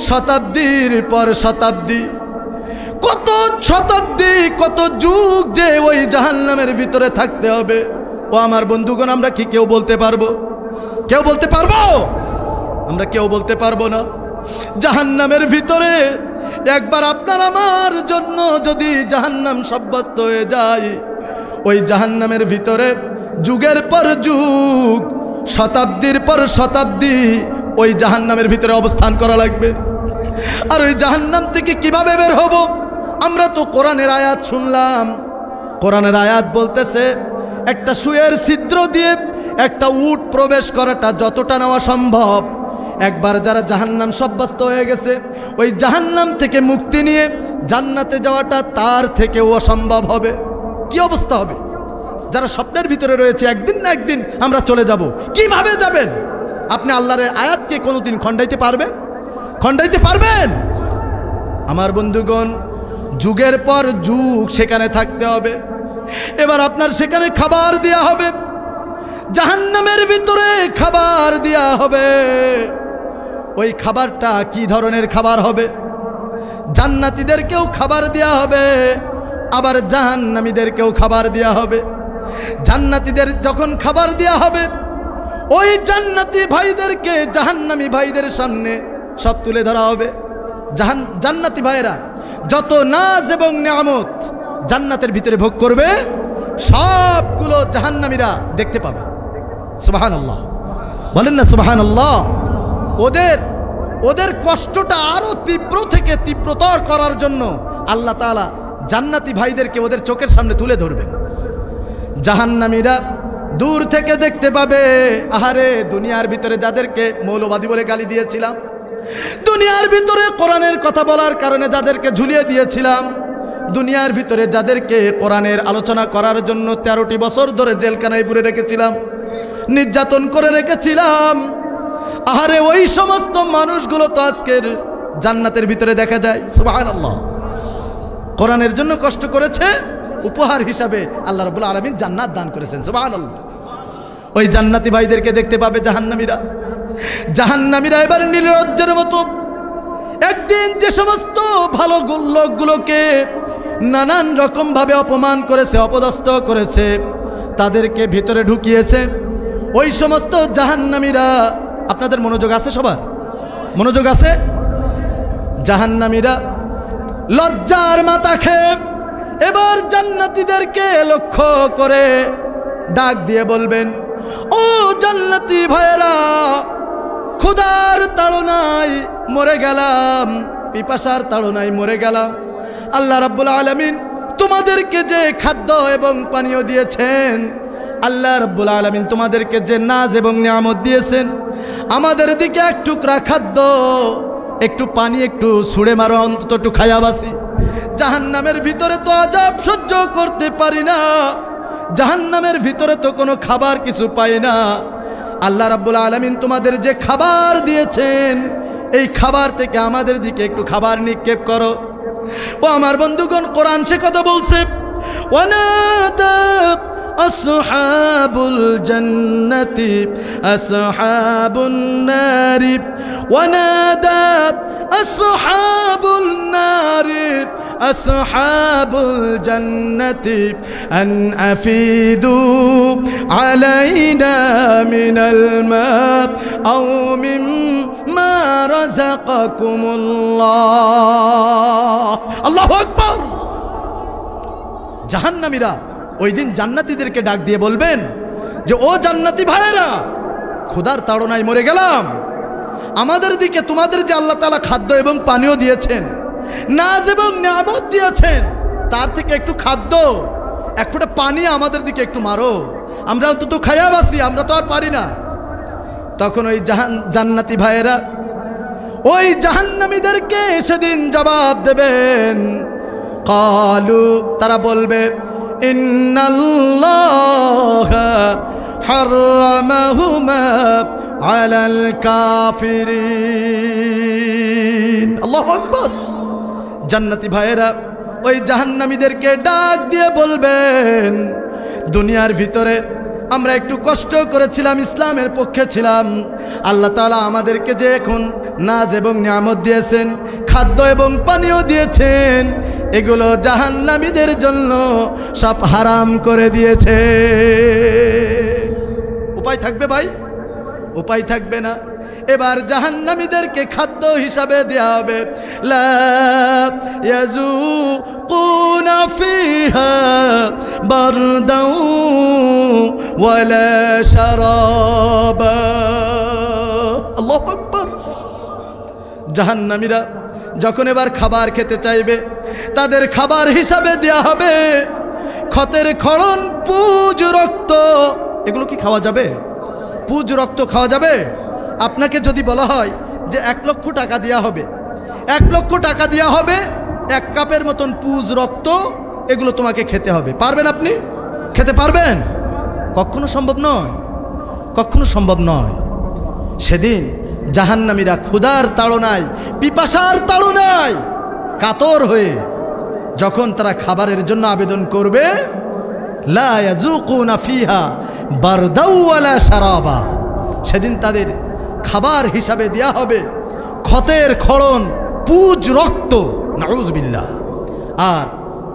শতাব্দীর পর শতাব্দী, কত শতাব্দী কত যুগ যে ওই জাহান্নামের ভিতরে থাকতে হবে। ও আমার বন্ধুগণ, আমরা কি কেউ বলতে পারবো? কেউ বলতে পারবো? আমরা কেউ বলতে পারবো না। জাহান্নামের ভিতরে একবার আপনার আমার জন্য যদি জাহান্নাম সাব্যস্ত হয়ে যায়, ওই জাহান্নামের ভিতরে যুগের পর যুগ, শতাব্দীর পর শতাব্দী ওই জাহান্নামের ভিতরে অবস্থান করা লাগবে। আর ওই জাহান্নাম থেকে কিভাবে বের হব? আমরা তো কোরআনের আয়াত শুনলাম, কোরআনের আয়াত বলতেছে একটা সুয়ের ছিদ্র দিয়ে একটা উট প্রবেশ করাটা যতটা নেওয়া সম্ভব, একবার যারা জাহান্নাম সাব্যস্ত হয়ে গেছে, ওই জাহান্নাম থেকে মুক্তি নিয়ে জান্নাতে যাওয়াটা তার থেকেও অসম্ভব হবে। কি অবস্থা হবে? যারা স্বপ্নের ভিতরে রয়েছে একদিন না একদিন আমরা চলে যাব, কিভাবে যাবেন? আপনি আল্লাহর আয়াতকে কোনোদিন খণ্ডাইতে পারবেন? খণ্ডাইতে পারবেন? আমার বন্ধুগণ, যুগের পর যুগ সেখানে থাকতে হবে। এবার আপনার সেখানে খাবার দেয়া হবে, জাহান্নামের ভিতরে খাবার দেয়া হবে। ওই খাবারটা কি ধরনের খাবার হবে? জান্নাতীদেরকেও খাবার দেয়া হবে, আবার জাহান্নামীদেরকেও খাবার দেয়া হবে। জান্নাতীদের যখন খাবার দেয়া হবে, ওই জান্নাতি ভাইদেরকে জাহান্নামী ভাইদের সামনে সব তুলে ধরা হবে। জান্নাতি ভাইয়েরা যত নাজ এবং নিয়ামত জান্নাতের ভিতরে ভোগ করবে, সবগুলো জাহান্নামীরা দেখতে পাবে। সুবহানাল্লাহ, বলেন না সুবহানাল্লাহ। ওদের কষ্টটা আরো তীব্র থেকে তীব্রতর করার জন্য আল্লাহ তাআলা জান্নাতি ভাইদেরকে ওদের চোখের সামনে তুলে ধরবেন। জাহান্নামীরা দূর থেকে দেখতে পাবে, আহারে দুনিয়ার ভিতরে যাদেরকে মৌলবাদী বলে গালি দিয়েছিলাম, দুনিয়ার ভিতরে কোরআনের কথা বলার কারণে যাদেরকে ঝুলিয়ে দিয়েছিলাম, দুনিয়ার ভিতরে যাদেরকে কোরআনের আলোচনা করার জন্য 13টি বছর ধরে জেলখানায় পুরে রেখেছিলাম, নির্যাতন করে রেখেছিলাম, আহারে ওই সমস্ত মানুষগুলো তো আজকের জান্নাতের ভিতরে দেখা যায়। সুবহানাল্লাহ। কোরআনের জন্য কষ্ট করেছে, উপহার হিসাবে আল্লাহ রাব্বুল আলামিন জান্নাত দান করেছেন। সুবহানাল্লাহ। ওই জান্নাতি ভাইদেরকে দেখতে পাবে জাহান্নামীরা। জাহান্নামীরা এবার নির্লজ্জের মতো একদিন যে সমস্ত ভালো লোকগুলোকে নানান রকমভাবে অপমান করেছে, অপদস্থ করেছে, তাদেরকে ভিতরে ঢুকিয়েছে, ওই সমস্ত জাহান্নামীরা, আপনাদের মনোযোগ আছে? সবার মনোযোগ আছে? জাহান্নামীরা লজ্জার মাথা খেয়ে এবার জান্নাতীদেরকে লক্ষ্য করে ডাক দিয়ে বলবেন, ও জান্নাতি ভাইয়েরা, ক্ষুধার তাড়নায় মরে গেলাম, পিপাসার তাড়নায় মরে গেলাম। আল্লাহ রাব্বুল আলামিন তোমাদেরকে যে খাদ্য এবং পানীয় দিয়েছেন, আল্লাহ রাব্বুল আলামিন তোমাদেরকে যে নাজ এবং নিয়ামত দিয়েছেন, আমাদের দিকে এক টুকরা খাদ্য, একটু পানি একটু ছুঁড়ে মারো, অন্তত একটু খায়া বাসি। জাহান্নামের ভিতরে তো আযাব সহ্য করতে পারি না, জাহান্নামের ভিতরে তো কোনো খাবার কিছু পাই না। আল্লাহ রাব্বুল আলামিন তোমাদের যে খাবার দিয়েছেন, এই খাবার থেকে আমাদের দিকে একটু খাবার নিক্ষেপ করো। ও আমার বন্ধুগণ, কোরআন সে কথা বলছে, ওয়ানাদা আসহাবুল জান্নাতি আসহাবুন নারি, ওয়ানাদা আসহাবুন নারি আসহাবুল জান্নাতি আন আফিদু আলাইনা মিনাল মা আও মিম্মা রাযাকাকুমুল্লাহ। আল্লাহু আকবার। জাহান্নামীরা ওই দিন জান্নাতীদেরকে ডাক দিয়ে বলবেন যে, ও জান্নাতি ভাইয়েরা, ক্ষুধার তাড়নায় মরে গেলাম, আমাদের দিকে তোমাদের যে আল্লাহ তাআলা খাদ্য এবং পানীয় দিয়েছেন, নাজ এবং নিয়ামত দিয়েছেন, তার থেকে একটু খাদ্য, এক ফোঁটা পানি আমাদের দিকে একটু মারো, আমরা অন্তত খায়া বাসি, আমরা তো আর পারি না। তখন ওই জান্নাতি ভাইয়েরা ওই জাহান্নামীদেরকে সেদিন জবাব দেবেন, কালু, তারা বলবে, ইন্নাল্লাহা হারামাহুমা আলাল কাফিরিন। আল্লাহু আকবার। জান্নাতি ভাইয়েরা ওই জাহান্নামীদেরকে ডাক দিয়ে বলবেন, দুনিয়ার ভিতরে আমরা একটু কষ্ট করেছিলাম, ইসলামের পক্ষে ছিলাম, আল্লাহ তাআলা আমাদেরকে যে এখন নাজ এবং নিয়ামত দিয়েছেন, খাদ্য এবং পানীয় দিয়েছেন, এগুলো জাহান্নামীদের জন্য সব হারাম করে দিয়েছে। উপায় থাকবে ভাই? উপায় থাকবে না। এবার জাহান্নামীদেরকে খাদ্য হিসাবে দেয়া হবে, লা ইয়াযুকুনা ফিহা বারদাও ওয়ালা শারাবা। আল্লাহু আকবার। জাহান্নামীরা যখন এবার খাবার খেতে চাইবে, তাদের খাবার হিসাবে দেয়া হবে ক্ষতের খড়ন, পুজ, রক্ত। এগুলো কি খাওয়া যাবে? পুজ, রক্ত খাওয়া যাবে? আপনাকে যদি বলা হয় যে 1 লক্ষ টাকা দেওয়া হবে, 1 লক্ষ টাকা দেওয়া হবে, 1 কাপের মতন পুজ, রক্ত, এগুলো তোমাকে খেতে হবে, পারবেন? আপনি খেতে পারবেন? কখনো সম্ভব নয়, কখনো সম্ভব নয়। সেদিন জাহান্নামীরা ক্ষুধার তাড়নায়, পিপাসার তাড়নায় কাতর হয়ে যখন তারা খাবারের জন্য আবেদন করবে, লা ইয়াযুকুনা ফিহা বারদাও ওয়ালা শারাবা, সেদিন তাদের খাবার হিসাবে দেয়া হবে ক্ষতের খড়ন, পুজ, রক্ত, নাউযুবিল্লাহ। আর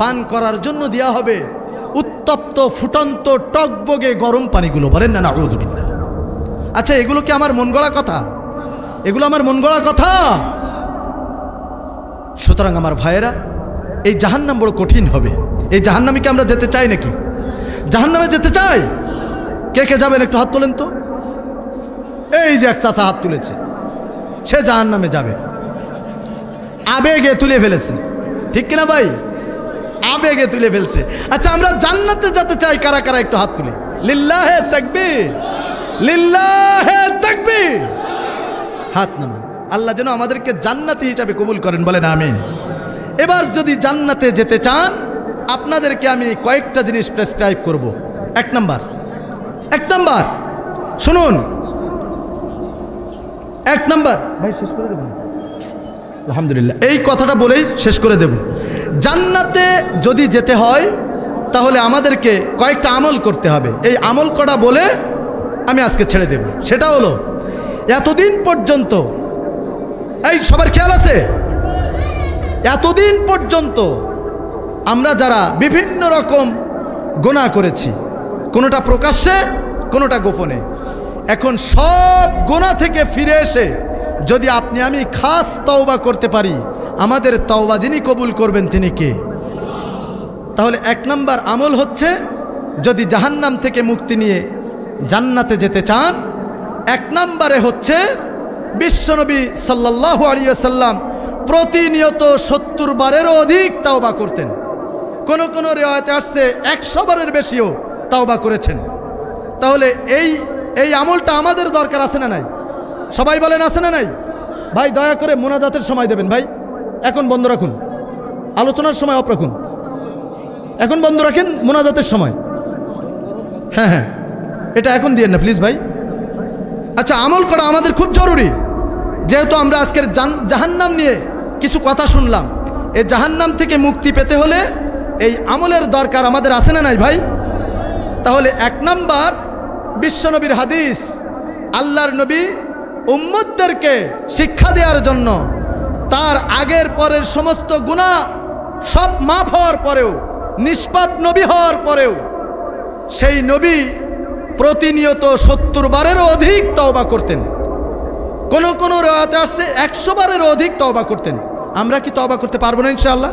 পান করার জন্য দেয়া হবে উত্তপ্ত, ফুটন্ত, টকবগে গরম পানিগুলো। বলেন না নাউযুবিল্লাহ। আচ্ছা, এগুলো কি আমার মন গড়া কথা? এগুলো আমার মন গড়া কথা? সুতরাং আমার ভাইয়েরা, এই জাহান্নাম বড় কঠিন হবে। এই জাহান্নামে আমরা যেতে চাই নাকি? জাহান্নামে যেতে চাই? কে কে যাবেন একটু হাত তোলেন তো। এই যে এক চাচা হাত তুলেছে, সে জাহান্নামে যাবে, আবেগে তুলে ফেলেছে, ঠিক কিনা ভাই? আবেগে তুলে ফেলছে। আচ্ছা, আমরা জান্নাতে যেতে চাই কারা কারা একটু হাত তুলে। লিল্লাহে তাকবীর, লিল্লাহে তাকবীর। হাত নামান। আল্লাহ যেন আমাদেরকে জান্নাতি হিসাবে কবুল করেন, বলেন আমিন। এবার যদি জান্নাতে যেতে চান, আপনাদেরকে আমি কয়েকটা জিনিস প্রেসক্রাইব করব। এক নাম্বার শুনুন, এক নাম্বার, ভাই শেষ করে দেবেন? আলহামদুলিল্লাহ, এই কথাটা বলেই শেষ করে দেব। জান্নাতে যদি যেতে হয় তাহলে আমাদেরকে কয়েকটা আমল করতে হবে। এই আমল করা বলে আমি আজকে ছেড়ে দেব। সেটা হলো, এতদিন পর্যন্ত, এই সবার খেয়াল আছে, এতদিন পর্যন্ত আমরা যারা বিভিন্ন রকম গুনাহ করেছি, কোনোটা প্রকাশ্যে, কোনোটা গোপনে, এখন সব গুনাহ থেকে ফিরে এসে যদি আপনি আমি খাস তওবা করতে পারি, আমাদের তওবা যিনি কবুল করবেন তিনি কে? তাহলে 1 নাম্বার আমল হচ্ছে, যদি জাহান্নাম থেকে মুক্তি নিয়ে জান্নাতে যেতে চান, 1 নম্বরে হচ্ছে বিশ্বনবী সাল্লাল্লাহু আলাইহি ওয়াসাল্লাম প্রতিনিয়ত 70 বারেরও অধিক তাওবা করতেন। কোন কোন রিওয়ায়াতে আসছে 100 বারের বেশিও তাওবা করেছেন। তাহলে এই আমলটা আমাদের দরকার আছে না নাই? সবাই বলেন আছে না নাই? ভাই দয়া করে মোনাজাতের সময় দেবেন ভাই, এখন বন্ধ রাখুন, আলোচনার সময় অফ রাখুন, এখন বন্ধ রাখেন মোনাজাতের সময়। হ্যাঁ হ্যাঁ, এটা এখন দিয়েন না প্লিজ ভাই। আচ্ছা, আমল করা আমাদের খুব জরুরি, যেহেতু আমরা আজকের জাহান্নাম নিয়ে কিছু কথা শুনলাম। এই জাহান্নাম থেকে মুক্তি পেতে হলে এই আমলের দরকার আমাদের আছে না নাই ভাই? তাহলে 1 নাম্বার, বিশ্বনবীর হাদিস, আল্লাহর নবী উম্মতদেরকে শিক্ষা দেওয়ার জন্য তার আগের পরের সমস্ত গুনাহ সব মাফ হওয়ার পরেও, নিষ্পাপ নবী হওয়ার পরেও সেই নবী প্রতিনিয়ত 70 বারেরও অধিক তওবা করতেন। কোন রাতে আসছে 100 বারেরও অধিক তওবা করতেন। আমরা কি তওবা করতে পারবো না ইনশাআল্লাহ?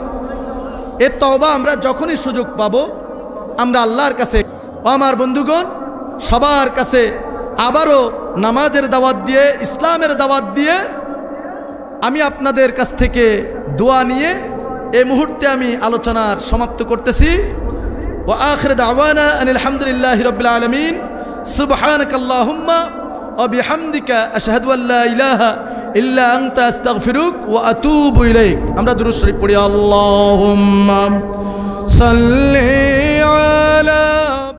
এর তওবা আমরা যখনই সুযোগ পাবো আমরা আল্লাহর কাছে। আমার বন্ধুগণ, সবার কাছে আবারও নামাজের দাওয়াত দিয়ে, ইসলামের দাওয়াত দিয়ে আমি আপনাদের কাছ থেকে দোয়া নিয়ে এই মুহূর্তে আমি আলোচনার সমাপ্ত করতেছি। ওয়া আখির দাওয়ানা আনিল হামদুলিল্লাহি রাব্বিল আলামিন, সুবহানাকাল্লাহুম্মা ওয়া বিহামদিকা আশহাদু আল্লা ইলাহা ইল্লা আনতা আস্তাগফিরুক ওয়া আতুবু ইলাইক। আমরা দুরূদ শরীফ পড়ি। আল্লাহুম্মা সাল্লি আলা